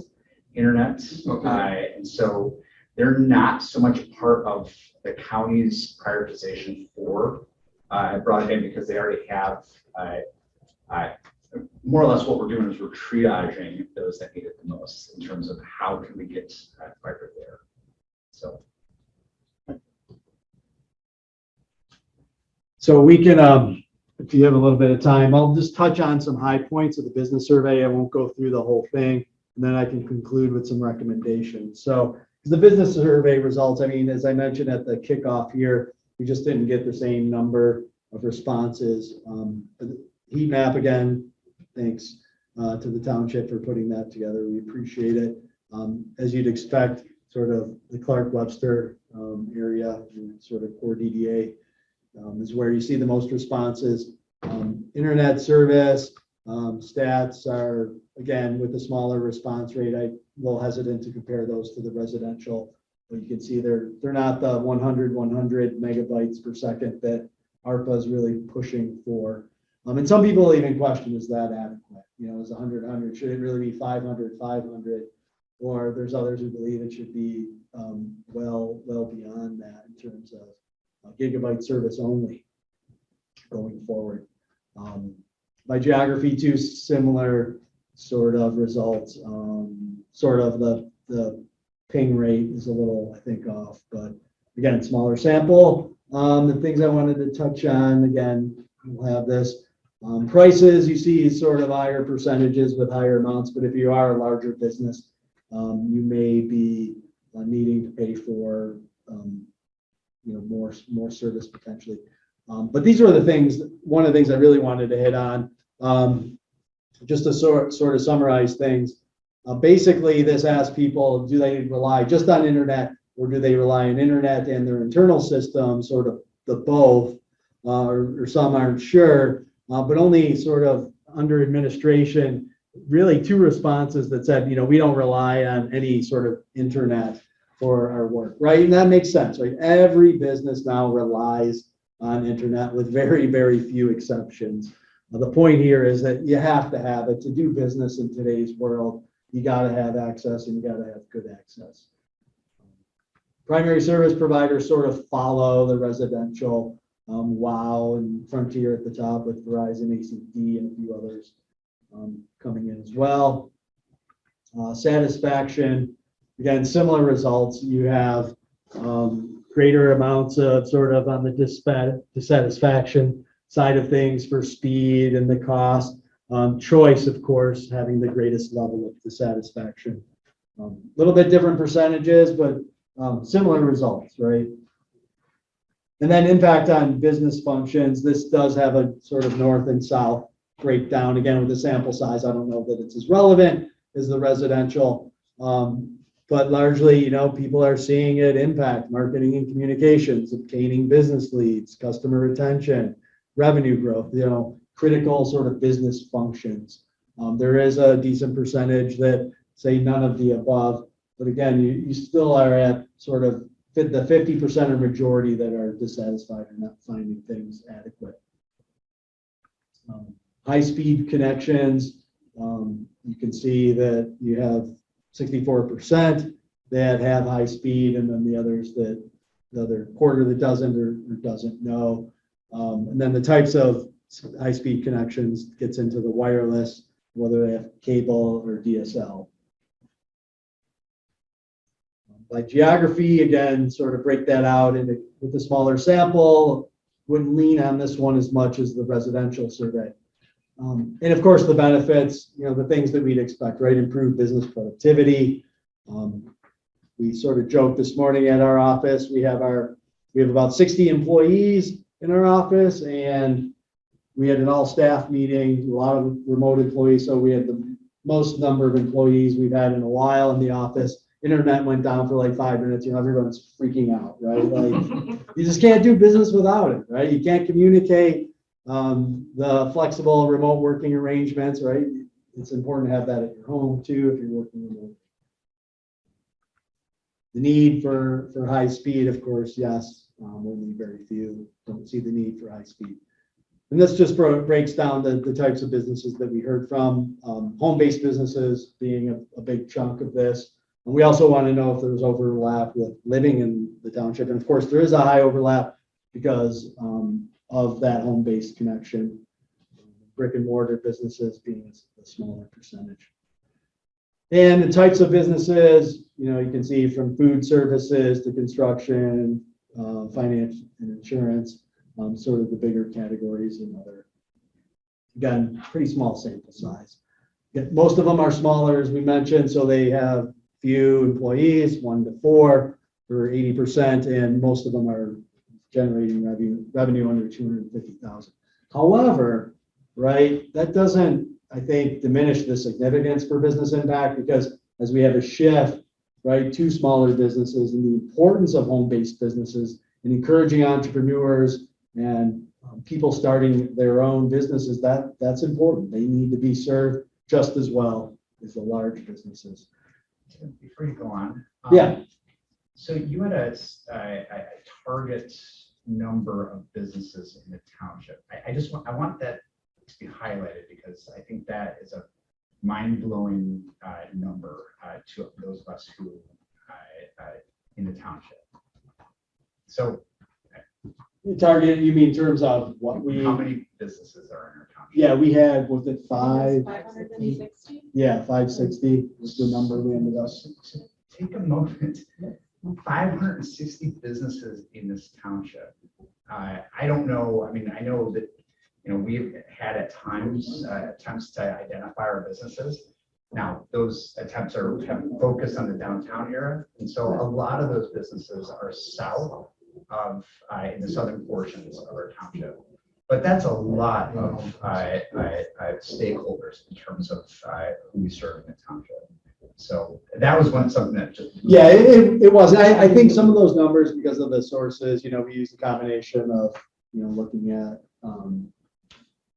internet. And so they're not so much part of the county's prioritization for broadband because they already have more or less what we're doing is we're triaging those that need it the most in terms of how can we get fiber there. So. So we can, if you have a little bit of time, I'll just touch on some high points of the business survey. I won't go through the whole thing, and then I can conclude with some recommendations. So the business survey results, I mean, as I mentioned at the kickoff here, we just didn't get the same number of responses. Heat map again, thanks to the township for putting that together. We appreciate it. As you'd expect, sort of the Clark-Webster area, sort of core DDA is where you see the most responses. Internet service stats are, again, with the smaller response rate, I'm a little hesitant to compare those to the residential. But you can see they're not the 100 megabytes per second that ARPA is really pushing for. And some people even question, is that adequate? You know, is 100, should it really be 500? Or there's others who believe it should be well beyond that in terms of gigabyte service only going forward. By geography too, similar sort of results. Sort of the ping rate is a little, I think, off, but again, smaller sample. The things I wanted to touch on, again, we'll have this. Prices, you see sort of higher percentages with higher amounts, but if you are a larger business, you may be needing to pay for more service potentially. But these are the things, one of the things I really wanted to hit on, just to sort of summarize things. Basically, this asks people, do they rely just on internet, or do they rely on internet and their internal system, sort of the both, or some aren't sure, but only sort of under administration, really 2 responses that said, we don't rely on any sort of internet for our work, right? And that makes sense, right? Every business now relies on internet with very, very few exceptions. The point here is that you have to have it to do business in today's world. You got to have access, and you got to have good access. Primary service providers sort of follow the residential, WOW and Frontier at the top with Verizon, ACD, and a few others coming in as well. Satisfaction, again, similar results. You have greater amounts of sort of on the dissatisfaction side of things for speed and the cost. Choice, of course, having the greatest level of dissatisfaction. A little bit different percentages, but similar results, right? And then impact on business functions. This does have a sort of north and south breakdown. Again, with the sample size, I don't know that it's as relevant as the residential, but largely, people are seeing it impact marketing and communications, obtaining business leads, customer retention, revenue growth, critical sort of business functions. There is a decent percentage that say none of the above, but again, you still are at sort of the 50% or majority that are dissatisfied or not finding things adequate. High-speed connections, you can see that you have 64% that have high speed, and then the other quarter that doesn't or doesn't know. And then the types of high-speed connections gets into the wireless, whether they have cable or DSL. By geography, again, sort of break that out with a smaller sample. Wouldn't lean on this one as much as the residential survey. And of course, the benefits, the things that we'd expect, right? Improved business productivity. We sort of joked this morning at our office. We have about 60 employees in our office, and we had an all-staff meeting, a lot of remote employees, so we had the most number of employees we've had in a while in the office. Internet went down for like 5 minutes, everyone's freaking out, right? Like, you just can't do business without it, right? You can't communicate. The flexible remote working arrangements, right? It's important to have that at your home too if you're working remote. The need for high speed, of course, yes. Only very few don't see the need for high speed. And this just breaks down the types of businesses that we heard from. Home-based businesses being a big chunk of this. And we also want to know if there's overlap with living in the township. And of course, there is a high overlap because of that home-based connection. Brick and mortar businesses being a smaller percentage. And the types of businesses, you can see from food services to construction, finance and insurance, sort of the bigger categories and other, again, pretty small sample size. Most of them are smaller, as we mentioned, so they have few employees, 1 to 4 for 80%, and most of them are generating revenue under 250,000. However, right, that doesn't, I think, diminish the significance for business impact, because as we have a shift, right, to smaller businesses and the importance of home-based businesses and encouraging entrepreneurs and people starting their own businesses, that's important. They need to be served just as well as the large businesses. Before you go on. Yeah. So you had a target number of businesses in the township. I want that to be highlighted, because I think that is a mind-blowing number to those of us who in the township. So Target, you mean in terms of what we? how many businesses are in our township? Yeah, we had, was it 560. Yeah, 560 was the number we ended up. So take a moment. 560 businesses in this township. I don't know. I mean, I know that we've had at times attempts to identify our businesses. Now, those attempts have focused on the downtown area, and so a lot of those businesses are south of in the southern portions of our township. But that's a lot of stakeholders in terms of who we serve in the township. So that was something that just. Yeah, it was. I think some of those numbers, because of the sources, we used a combination of, looking at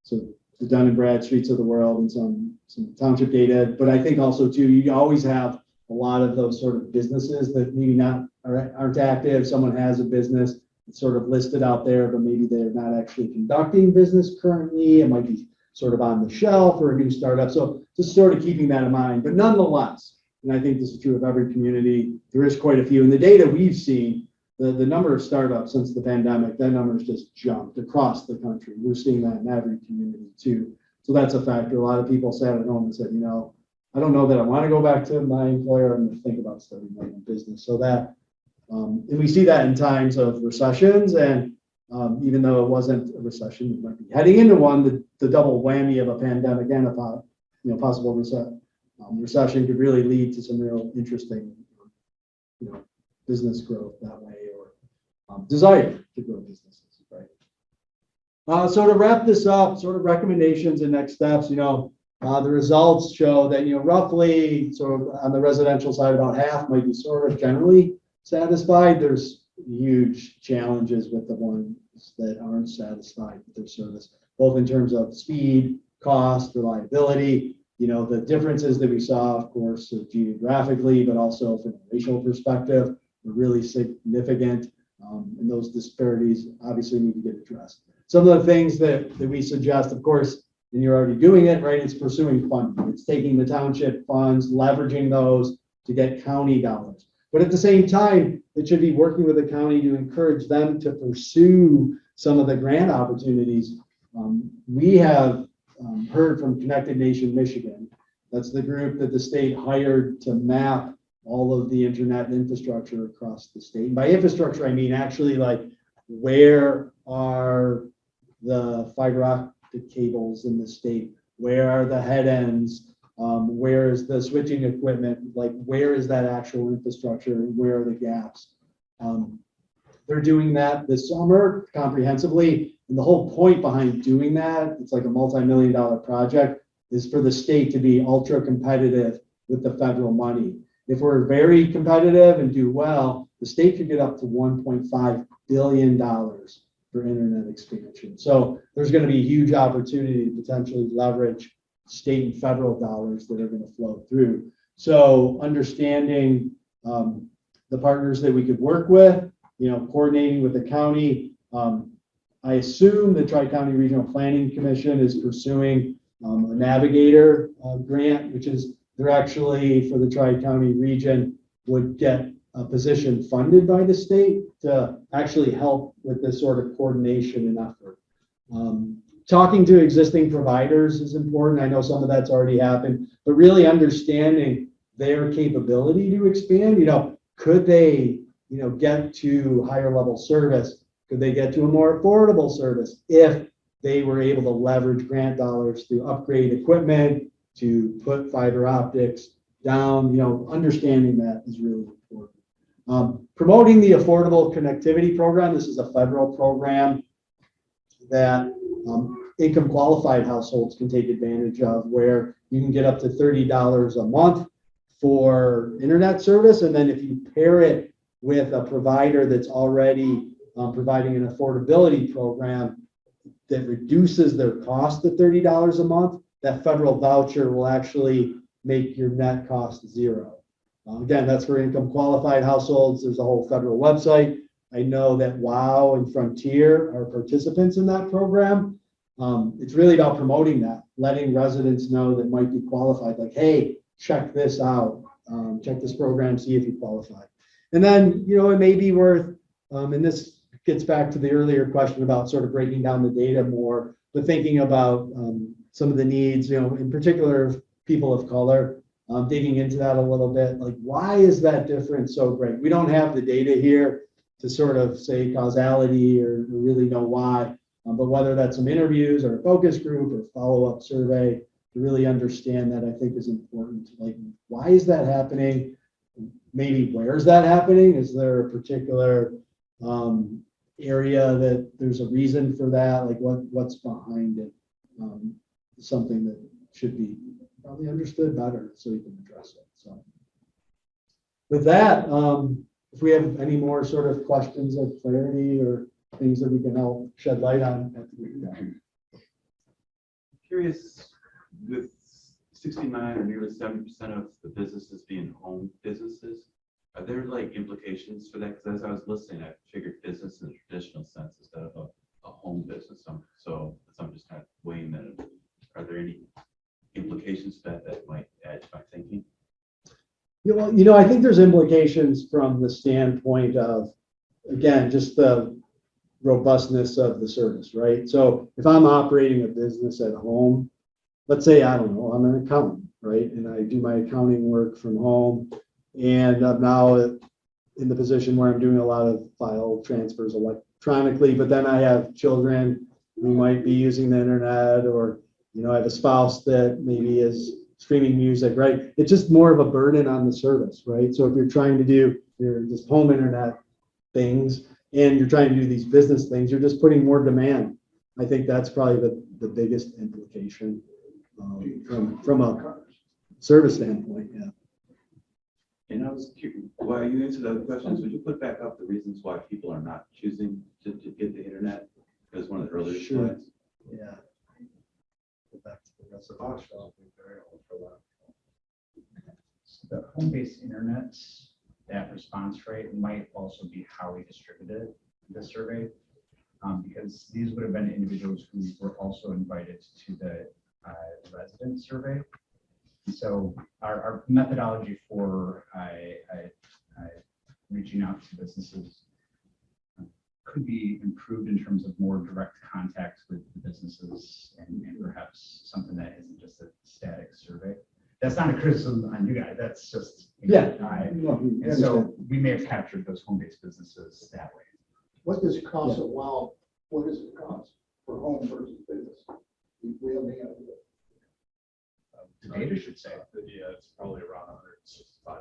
so the Dun and Bradstreets of the world and some township data. But I think also too, you always have a lot of those sort of businesses that maybe aren't active. Someone has a business that's sort of listed out there, but maybe they're not actually conducting business currently. It might be sort of on the shelf or a new startup. So just sort of keeping that in mind. But nonetheless, and I think this is true of every community, there is quite a few. And the data we've seen, the number of startups since the pandemic, that number has just jumped across the country. We're seeing that in every community too. So that's a factor. A lot of people sat at home and said, I don't know that I want to go back to my employer. I'm going to think about starting my own business. So that, and we see that in times of recessions. And even though it wasn't a recession, we might be heading into one, the double whammy of a pandemic and a possible recession could really lead to some real interesting, business growth that way, or desire to grow businesses, right? So to wrap this up, sort of recommendations and next steps, the results show that, roughly sort of on the residential side, about half might be sort of generally satisfied. There's huge challenges with the ones that aren't satisfied with their service, both in terms of speed, cost, reliability. The differences that we saw, of course, geographically, but also from a racial perspective, were really significant. And those disparities obviously need to get addressed. Some of the things that we suggest, of course, and you're already doing it, right? It's pursuing funding. It's taking the township funds, leveraging those to get county dollars. But at the same time, it should be working with the county to encourage them to pursue some of the grant opportunities. We have heard from Connected Nation Michigan. That's the group that the state hired to map all of the internet infrastructure across the state. And by infrastructure, I mean actually like where are the fiber optic cables in the state? Where are the head ends? Where is the switching equipment? Like, where is that actual infrastructure and where are the gaps? They're doing that this summer comprehensively. And the whole point behind doing that, it's like a multi-million-dollar project, is for the state to be ultra competitive with the federal money. If we're very competitive and do well, the state could get up to $1.5 billion for internet expansion. So there's going to be a huge opportunity to potentially leverage state and federal dollars that are going to flow through. So understanding the partners that we could work with, coordinating with the county. I assume the Tri-County Regional Planning Commission is pursuing a Navigator grant, which is they're actually for the Tri-County region would get a position funded by the state to actually help with this sort of coordination and effort. Talking to existing providers is important. I know some of that's already happened, but really understanding their capability to expand. Could they, get to higher level service? Could they get to a more affordable service if they were able to leverage grant dollars to upgrade equipment, to put fiber optics down? Understanding that is really important. Promoting the Affordable Connectivity Program. This is a federal program that income qualified households can take advantage of, where you can get up to $30 a month for internet service. And then if you pair it with a provider that's already providing an affordability program that reduces their cost to $30 a month, that federal voucher will actually make your net cost zero. Again, that's for income qualified households. There's a whole federal website. I know that WOW and Frontier are participants in that program. It's really about promoting that, letting residents know that might be qualified, like, hey, check this out, check this program, see if you qualify. And then, it may be worth, and this gets back to the earlier question about sort of breaking down the data more, but thinking about some of the needs, in particular people of color, digging into that a little bit, like, why is that difference so great? We don't have the data here to sort of say causality or really know why, but whether that's some interviews or a focus group or follow-up survey to really understand that, I think is important. Like, why is that happening? Maybe where's that happening? Is there a particular area that there's a reason for that? Like what's behind it? Something that should be probably understood better so you can address it. So with that, if we have any more sort of questions of clarity or things that we can help shed light on at the beginning. Curious, with 69 or nearly 70% of the businesses being home businesses, are there like implications for that? Because as I was listening, I figured business in the traditional sense instead of a home business. So I'm just kind of weighing that. Are there any implications that might add to my thinking? Yeah, well, I think there's implications from the standpoint of, again, just the robustness of the service, right? So if I'm operating a business at home, let's say, I don't know, I'm an accountant, right? And I do my accounting work from home, and I'm now in the position where I'm doing a lot of file transfers electronically, but then I have children who might be using the internet, or, I have a spouse that maybe is streaming music, right? It's just more of a burden on the service, right? So if you're trying to do your just home internet things and you're trying to do these business things, you're just putting more demand. I think that's probably the biggest implication from a service standpoint, yeah. And I was curious, while you answered other questions, would you put back up the reasons why people are not choosing to get the internet? Because one of the earlier slides. Yeah. Go back to the rest of The home-based internet, that response rate might also be how we distributed the survey, because these would have been individuals who were also invited to the resident survey. So our methodology for reaching out to businesses could be improved in terms of more direct contact with the businesses and perhaps something that isn't just a static survey. That's not a criticism on you guys. That's just, and so we may have captured those home-based businesses that way. What does it cost a while? What does it cost for home versus business? We have any idea. The data should say. Yeah, it's probably around $165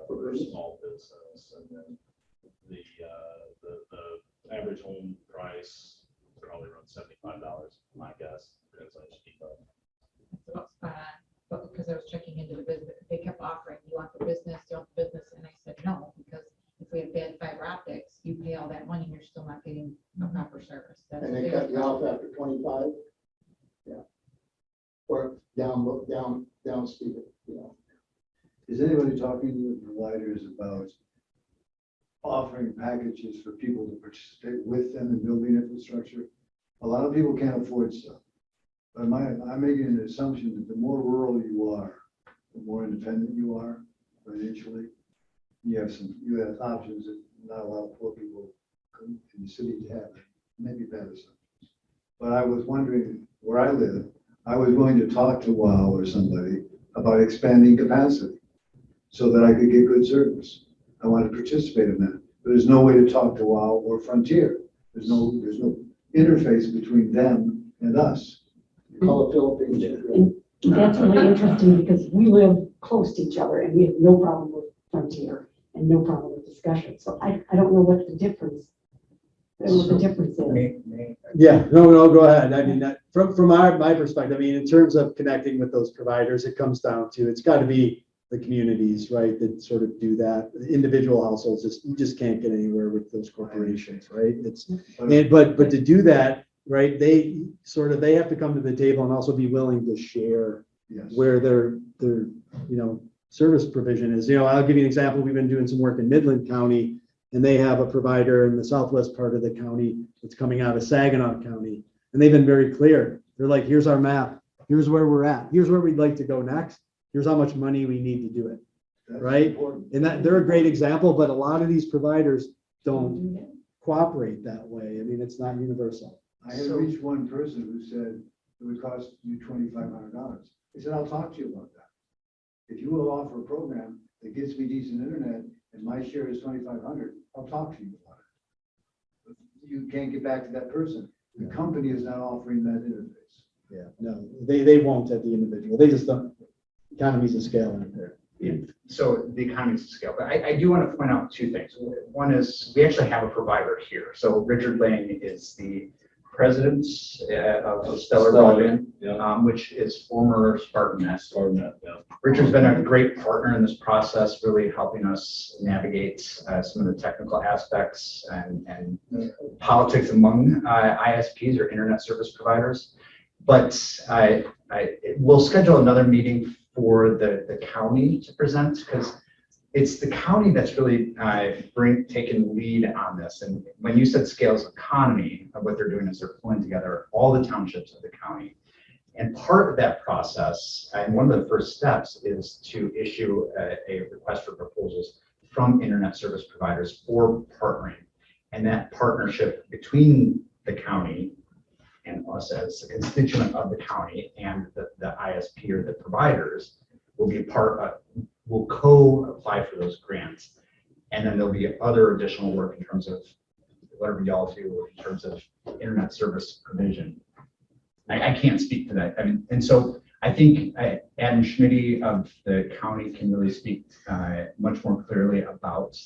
for a small business, and then the average home price probably around $75. My guess, because I just keep up. That's about spot on. But because I was checking into the business, they kept offering, you want the business, and I said no, because if we have bad fiber optics, you pay all that money and you're still not getting a proper service. That's And the they cut biggest you off problem. after 25? Yeah. Or down speed, Is anybody talking to the providers about offering packages for people to participate with them in building infrastructure? A lot of people can't afford stuff. But I'm making an assumption that the more rural you are, the more independent you are financially. You have options that not a lot of poor people in the city have. Maybe bad assumptions. but I was wondering where I live, I was willing to talk to WOW or somebody about expanding capacity so that I could get good service. I want to participate in that. But there's no way to talk to WOW or Frontier. There's no interface between them and us. Call it Philippines. And that's really interesting because we live close to each other and we have no problem with Frontier and no problem with discussion. So I don't know what the difference, is. Yeah, no, go ahead. I mean, that, from my perspective, I mean, in terms of connecting with those providers, it comes down to, it's got to be the communities, right, that sort of do that. Individual households, you just can't get anywhere with those corporations, right? But to do that, right, they have to come to the table and also be willing to share where their service provision is. I'll give you an example. We've been doing some work in Midland County, and they have a provider in the southwest part of the county that's coming out of Saginaw County. And they've been very clear. They're like, here's our map. Here's where we're at. Here's where we'd like to go next. Here's how much money we need to do it. Right? And they're a great example, but a lot of these providers don't cooperate that way. I mean, it's not universal. I had reached one person who said it would cost you $2,500. He said, I'll talk to you about that. If you will offer a program that gets me decent internet and my share is $2,500, I'll talk to you about it. But you can't get back to that person. The company is not offering that interface. Yeah, no, they won't at the individual. They just don't. Economies of scale aren't there. So the economies of scale, but I do want to point out two things. One is we actually have a provider here. So Richard Lang is the president of Stellar Broadband, which is former SpartanNet. Richard's been a great partner in this process, really helping us navigate some of the technical aspects and politics among ISPs or internet service providers. But we'll schedule another meeting for the county to present, because it's the county that's really taken lead on this. And when you said scales economy, what they're doing is they're pulling together all the townships of the county. And part of that process, and one of the first steps, is to issue a request for proposals from internet service providers for partnering. And that partnership between the county and us as a constituent of the county and the ISP or the providers will be will co-apply for those grants. And then there'll be other additional work in terms of whatever y'all do in terms of internet service provision. I can't speak to that. I mean, and so I think Adam Schmitty of the county can really speak much more clearly about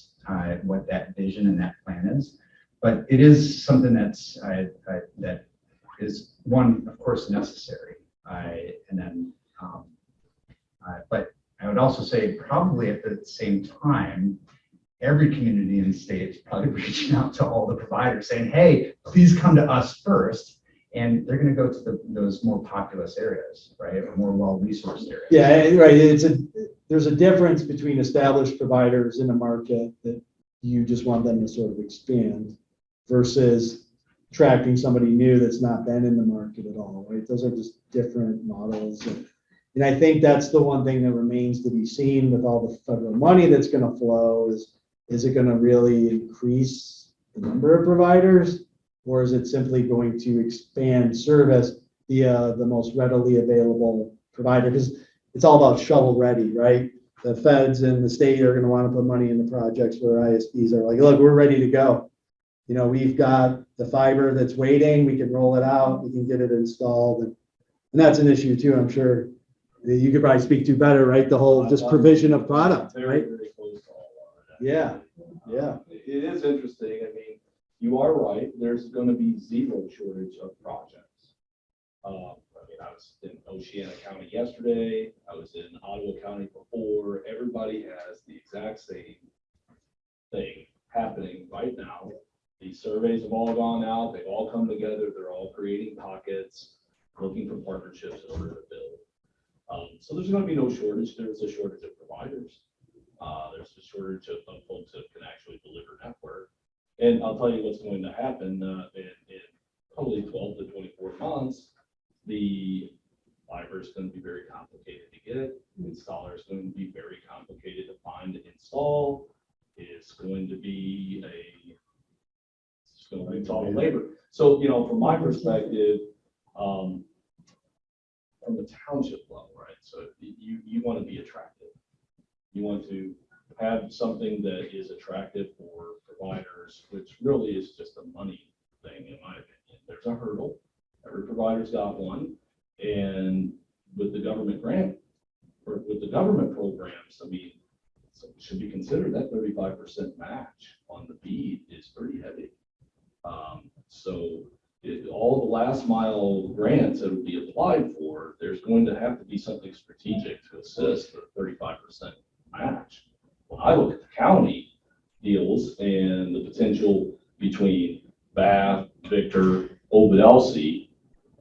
what that vision and that plan is. But it is something that's that is one, of course, necessary. And then, but I would also say probably at the same time, every community in the state is probably reaching out to all the providers saying, hey, please come to us first. And they're going to go to those more populous areas, right? Or more well-resourced areas. Yeah, right. There's a difference between established providers in a market that you just want them to sort of expand versus attracting somebody new that's not been in the market at all, right? Those are just different models. And I think that's the one thing that remains to be seen with all the federal money that's going to flow is it going to really increase the number of providers, or is it simply going to expand service via the most readily available provider? Because it's all about shovel ready, right? The feds and the state are going to want to put money in the projects where ISPs are like, look, we're ready to go. We've got the fiber that's waiting. We can roll it out. We can get it installed. And that's an issue too, I'm sure. You could probably speak to better, right? The whole just provision of product, right? Very close to all of that. Yeah. It is interesting. I mean, you are right. There's going to be zero shortage of projects. I was in Oceana County yesterday. I was in Ottawa County before. Everybody has the exact same thing happening right now. These surveys have all gone out. They've all come together. They're all creating pockets, looking for partnerships in order to build. So there's going to be no shortage. There's a shortage of providers. There's a shortage of folks that can actually deliver network. And I'll tell you what's going to happen in probably 12 to 24 months. The fiber is going to be very complicated to get. The installer is going to be very complicated to find and install. It's going to be a it's all the labor. So, from my perspective, from the township level, right? So you want to be attractive. You want to have something that is attractive for providers, which really is just a money thing, in my opinion. There's a hurdle. Every provider's got one. And with the government grant, or with the government programs, I mean, so it should be considered that 35% match on the bead is pretty heavy. All the last mile grants that would be applied for, there's going to have to be something strategic to assist the 35% match. When I look at the county deals and the potential between Bath, Victor, Old Elsie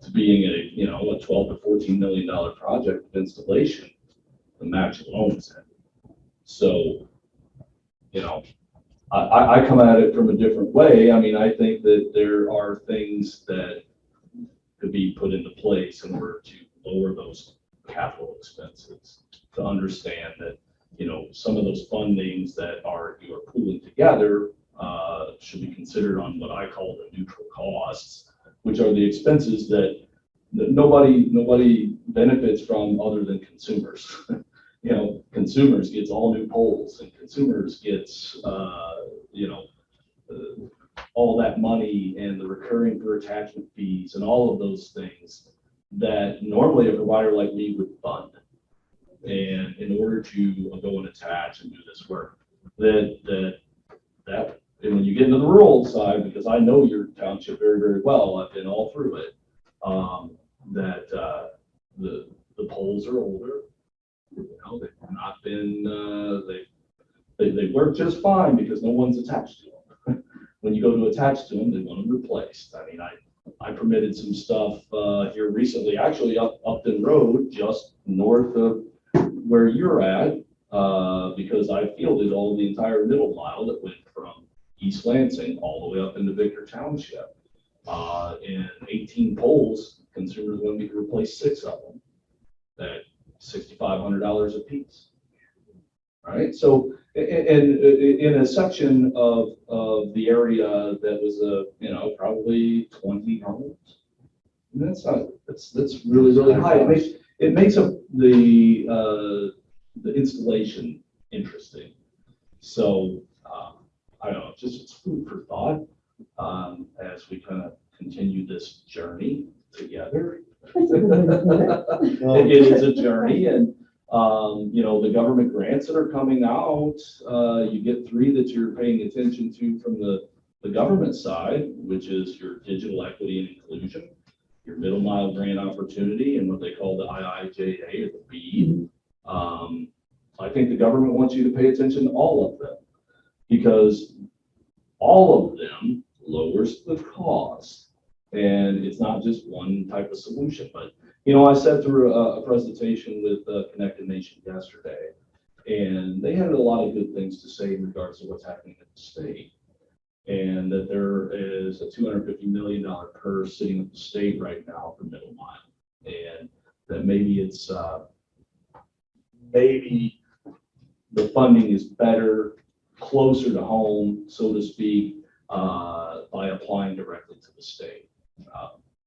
to being a 12 to $14 million project of installation, the match alone is heavy. So, I come at it from a different way. I mean, I think that there are things that could be put into place in order to lower those capital expenses, to understand that, some of those fundings that you are pooling together should be considered on what I call the neutral costs, which are the expenses that nobody benefits from other than consumers. Consumers gets all new poles, and consumers gets, all that money and the recurring for attachment fees and all of those things that normally a provider like me would fund. And in order to go and attach and do this work, and when you get into the rural side, because I know your township very, very well, I've been all through it, the poles are older. They've not been, they work just fine because no one's attached to them. When you go to attach to them, they want them replaced. I mean, I permitted some stuff here recently, actually up Upton Road, just north of where you're at, because I fielded all the entire middle mile that went from East Lansing all the way up into Victor Township. And 18 poles, consumers want me to replace 6 of them at $6,500 a piece. All right, so in a section of the area that was probably 20 homes, and that's really, really high. It makes up the installation interesting. So I don't know, it's food for thought as we kind of continue this journey together. It is a journey, and the government grants that are coming out, you get 3 that you're paying attention to from the government side, which is your digital equity and inclusion, your middle mile grant opportunity, and what they call the IIJA or the BEAD. I think the government wants you to pay attention to all of them, because all of them lowers the cost. And it's not just one type of solution, but I sat through a presentation with Connected Nation yesterday, and they had a lot of good things to say in regards to what's happening in the state, and that there is a $250 million purse sitting at the state right now for middle mile, and that maybe the funding is better, closer to home, so to speak, by applying directly to the state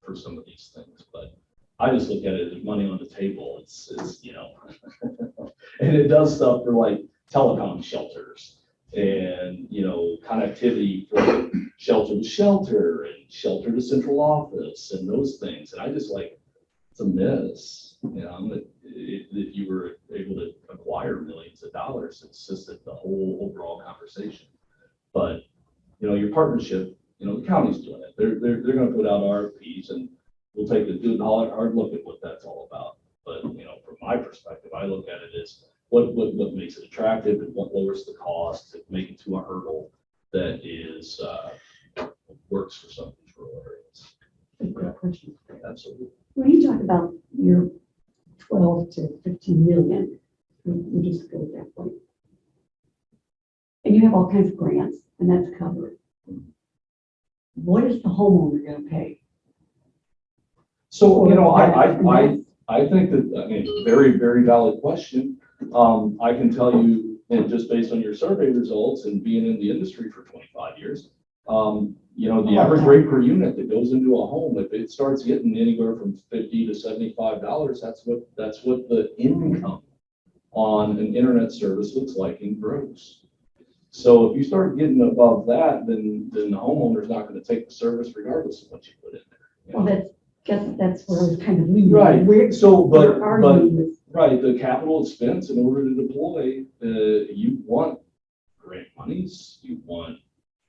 for some of these things. But I just look at it as money on the table. It's and it does stuff for like telecom shelters and, connectivity from shelter to shelter and shelter to central office and those things. And I just it's a miss, if you were able to acquire millions of dollars, it's just that the whole overall conversation. But, your partnership, the county's doing it. They're going to put out RFPs, and we'll take a good hard look at what that's all about. But, from my perspective, I look at it as what makes it attractive and what lowers the cost to make it to a hurdle that is works for some of these rural areas. Good question. Absolutely. When you talk about your 12 to 15 million, we just go to that point. And you have all kinds of grants, and that's covered. What is the homeowner going to pay? So, I think that, very, very valid question. I can tell you, and just based on your survey results and being in the industry for 25 years, You know, the average rate per unit that goes into a home, if it starts getting anywhere from $50 to $75, that's what the income on an internet service looks like in gross. So if you start getting above that, then the homeowner's not going to take the service regardless of what you put in there. Well, that's where I was kind of leaning. Right. Where- So, but where are you? right, the capital expense in order to deploy, you want grant monies, you want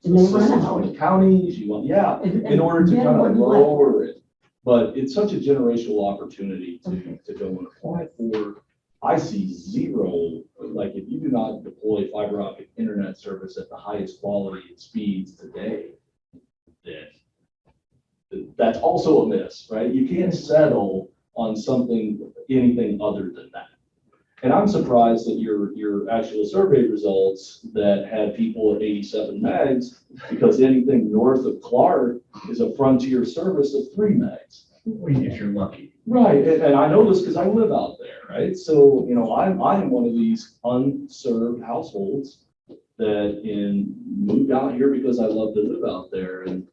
And they run assistance from out. the counties, you want, yeah, in order to then kind what of do you want? lower it. But it's such a generational opportunity Okay. to go and apply for. I see zero, like if you do not deploy fiber optic internet service at the highest quality and speeds today, then that's also a miss, right? You can't settle on anything other than that. And I'm surprised that your actual survey results that had people at 87 megs, because anything north of Clark is a frontier service of 3 megs. If you're lucky. Right, and I know this because I live out there, right? So, you know, I'm one of these unserved households that moved out here because I love to live out there and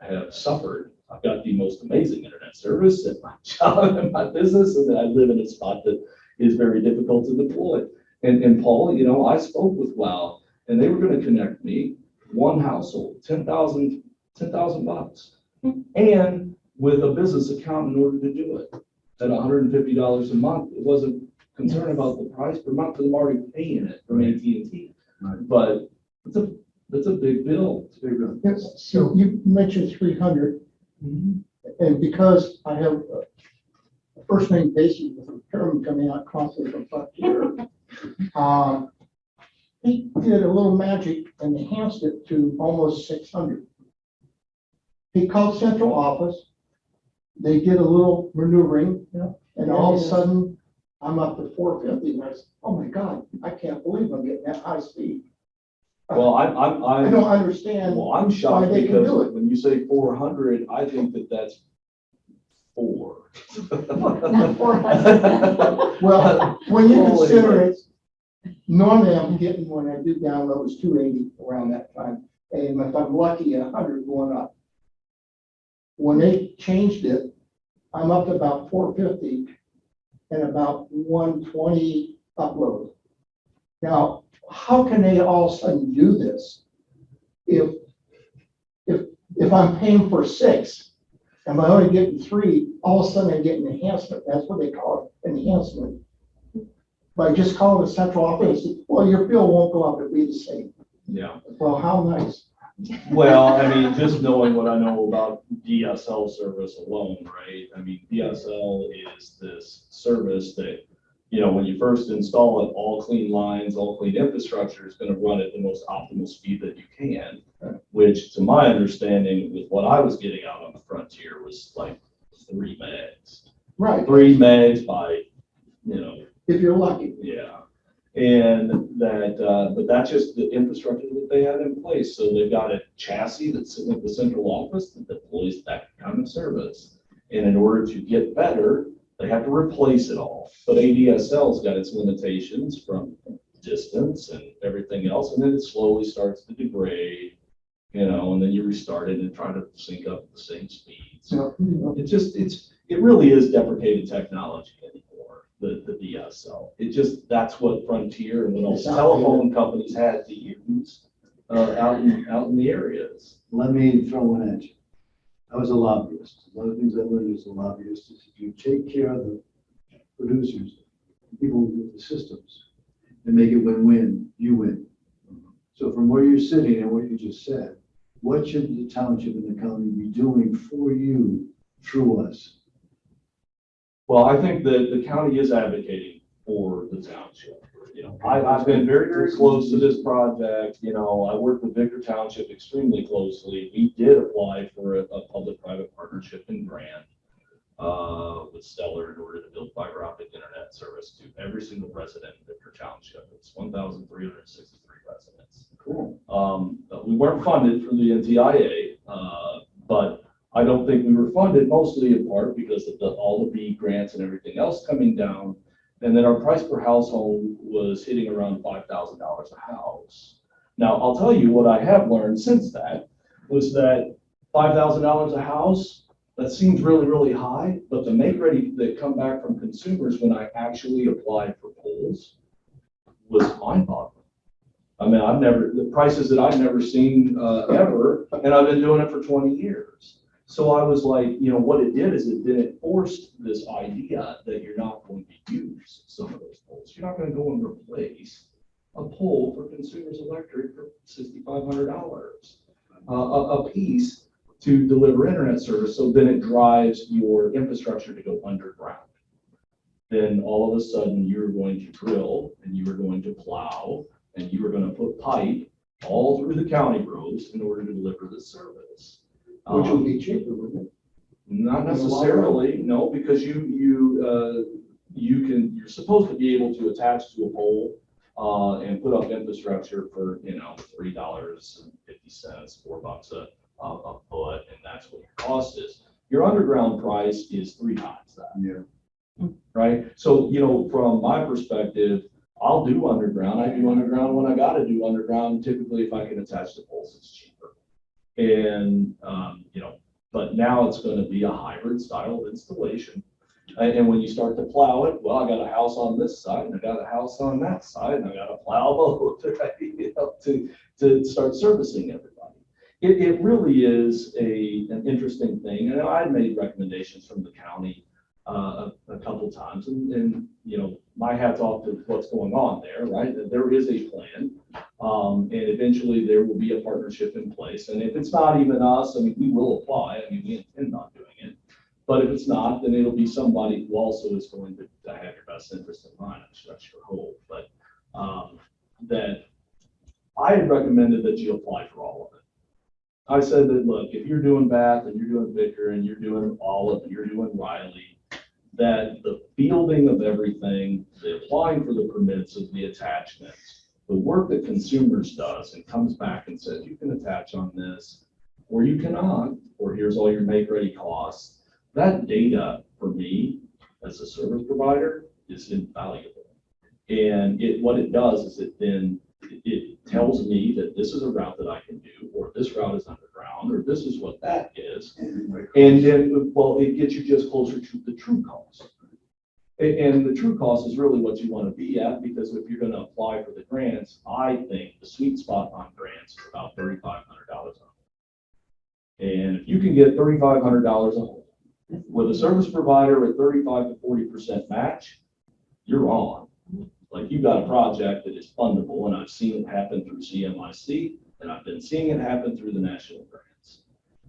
have suffered. I've got the most amazing internet service at my job and my business, and I live in a spot that is very difficult to deploy. And Paul, you know, I spoke with WOW, and they were going to connect me, one household, $10,000 bucks, and with a business account in order to do it at $150 a month. It wasn't concerned about the price per month, because I'm already paying it from AT&T. But it's a big bill. It's a big bill. Yes, so you mentioned 300, and because I have a first name basis with a term coming out constantly from Frontier, he did a little magic and enhanced it to almost 600. He called central office, they did a little maneuvering, and all of a sudden, I'm up to 450, and I said, oh my God, I can't believe I'm getting that high speed. Well, I don't understand. well, I'm shocked why they can because do it. when you say 400, I think that's 4. Not 400. Well, when you Holy consider it, normally I'm getting, when I do download, it's 280 around that time. And if I'm lucky, 100 going up. When they changed it, I'm up to about 450 and about 120 upload. Now, how can they all of a sudden do this? If I'm paying for 6 and I'm only getting 3, all of a sudden I get an enhancement. That's what they call it, enhancement. By just calling the central office, well, your bill won't go up, it'll be the same. Yeah. Well, how nice. Well, I mean, just knowing what I know about DSL service alone, right? I mean, DSL is this service that, you know, when you first install it, all clean lines, all clean infrastructure is going to run at the most optimal speed that you can, which to my understanding with what I was getting out on the Frontier was like 3 megs. Right. 3 megs by, you know. If you're lucky. Yeah. And that, but that's just the infrastructure that they had in place. So they've got a chassis that's sitting at the central office that deploys that kind of service. And in order to get better, they have to replace it all. But ADSL's got its limitations from distance and everything else. And then it slowly starts to degrade, you know, and then you restart it and try to sync up at the same speed. So it really is deprecated technology anymore, the DSL. That's what Frontier and what all the telephone companies had to use out in the areas. Let me throw one at you. I was a lobbyist. One of the things I learned as a lobbyist is if you take care of the producers, people with the systems, and make it win-win, you win. So from where you're sitting and what you just said, what should the township and the county be doing for you through us? Well, I think that the county is advocating for the township. You know, I've been very, very close to this project. You know, I work with Victor Township extremely closely. We did apply for a public-private partnership and grant with Stellar in order to build fiber optic internet service to every single resident in Victor Township. It's 1,363 residents. Cool. We weren't funded for the NTIA, but I don't think we were funded mostly in part because of all the B grants and everything else coming down. And then our price per household was hitting around $5,000 a house. Now, I'll tell you what I have learned since that was that $5,000 a house, that seems really, really high, but the make ready that come back from consumers when I actually applied for polls was mind boggling. I mean, the prices that I've never seen ever, and I've been doing it for 20 years. So I was like, you know, what it did is it didn't force this idea that you're not going to use some of those poles. You're not going to go and replace a pole for Consumers Electric for $6,500 a piece to deliver internet service. So then it drives your infrastructure to go underground. Then all of a sudden you're going to drill and you are going to plow and you are going to put pipe all through the county roads in order to deliver the service. Which would be cheaper, wouldn't it? Not necessarily, no, because you're supposed to be able to attach to a pole and put up infrastructure for, you know, $3.50, $4 a foot, and that's what your cost is. Your underground price is 3 times that. Yeah. Right? So, you know, from my perspective, I'll do underground. I do underground when I gotta do underground. Typically, if I can attach the poles, it's cheaper. And, you know, but now it's gonna be a hybrid style of installation. And when you start to plow it, well, I got a house on this side and I got a house on that side and I got to plow both, right? You know, to start servicing everybody. It really is an interesting thing. And I made recommendations from the county a couple times and, you know, my hat's off to what's going on there, right? There is a plan. And eventually there will be a partnership in place. And if it's not even us, I mean, we will apply. I mean, we intend on doing it. But if it's not, then it'll be somebody who also is going to have your best interest in mind. That's your hope. But that I had recommended that you apply for all of it. I said that, look, if you're doing Bath and you're doing Vicar and you're doing Olive and you're doing Riley, that the fielding of everything, the applying for the permits of the attachments, the work that Consumers does and comes back and says, you can attach on this, or you cannot, or here's all your make-ready costs. That data for me as a service provider is invaluable. And what it does is it tells me that this is a route that I can do, or this route is underground, or this is what that is. And then, well, it gets you just closer to the true cost. And the true cost is really what you want to be at, because if you're going to apply for the grants, I think the sweet spot on grants is about $3,500 a home. And if you can get $3,500 a home, with a service provider at 35 to 40% match, you're on. Like you got a project that is fundable, and I've seen it happen through CMIC, and I've been seeing it happen through the national grants.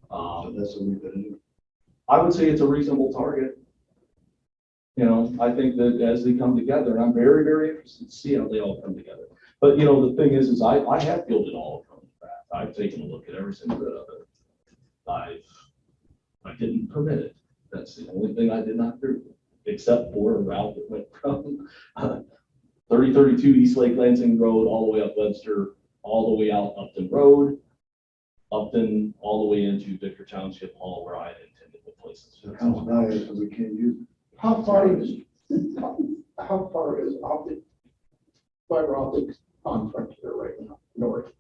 So that's what we've been doing. I would say it's a reasonable target. You know, I think that as they come together, and I'm very, very interested to see how they all come together. But you know, the thing is I have fielded all of them. I've taken a look at every single bit of it. I didn't permit it. That's the only thing I did not do, except for a route that went from 3032 East Lake Lansing Road all the way up Webster, all the way out Upton Road, Upton, all the way into Victor Township Hall, where I had intended to place it. So it comes by us and we can't use it. How far is optic, fiber optic on Frontier right now, north?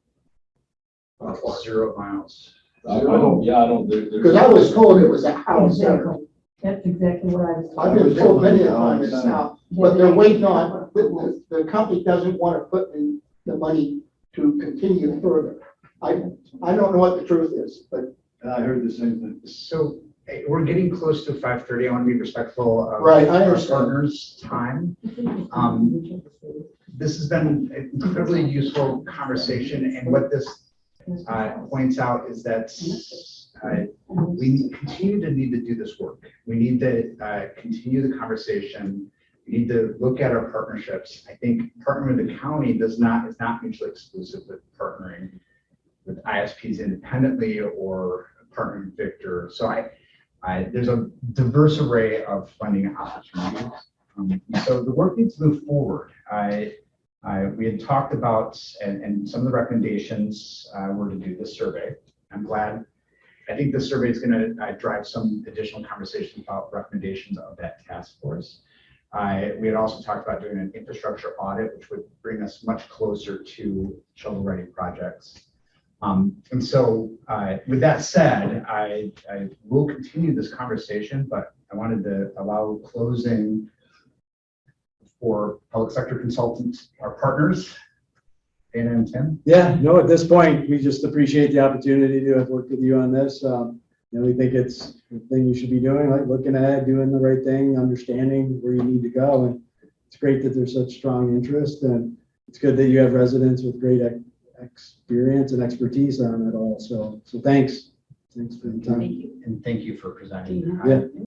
About 0 miles. I don't. Because I was told it was a house there. That's exactly what I was. I've been told many a time it's now, but they're waiting on, the company doesn't want to put in the money to continue further. I don't know what the truth is, but. I heard the same thing. So we're getting close to 5:30. I want to be respectful of Right, I our understand. partners' time. This has been an incredibly useful conversation, and what this points out is that we continue to need to do this work. We need to continue the conversation. We need to look at our partnerships. I think partnering with the county is not mutually exclusive with partnering with ISPs independently or partnering with Victor. So there's a diverse array of funding opportunities. So the work needs to move forward. We had talked about, and some of the recommendations were to do this survey. I'm glad. I think the survey is going to drive some additional conversation about recommendations of that task force. We had also talked about doing an infrastructure audit, which would bring us much closer to shovel-ready projects. And so with that said, I will continue this conversation, but I wanted to allow closing for public sector consultants, our partners, Dana and Tim. Yeah, no, at this point, we just appreciate the opportunity to have worked with you on this. We think it's the thing you should be doing, like looking ahead, doing the right thing, understanding where you need to go. And it's great that there's such strong interest, and it's good that you have residents with great experience and expertise on it all. So thanks. Thanks for the time. Thank you. And thank you for presenting. Dana? Yeah.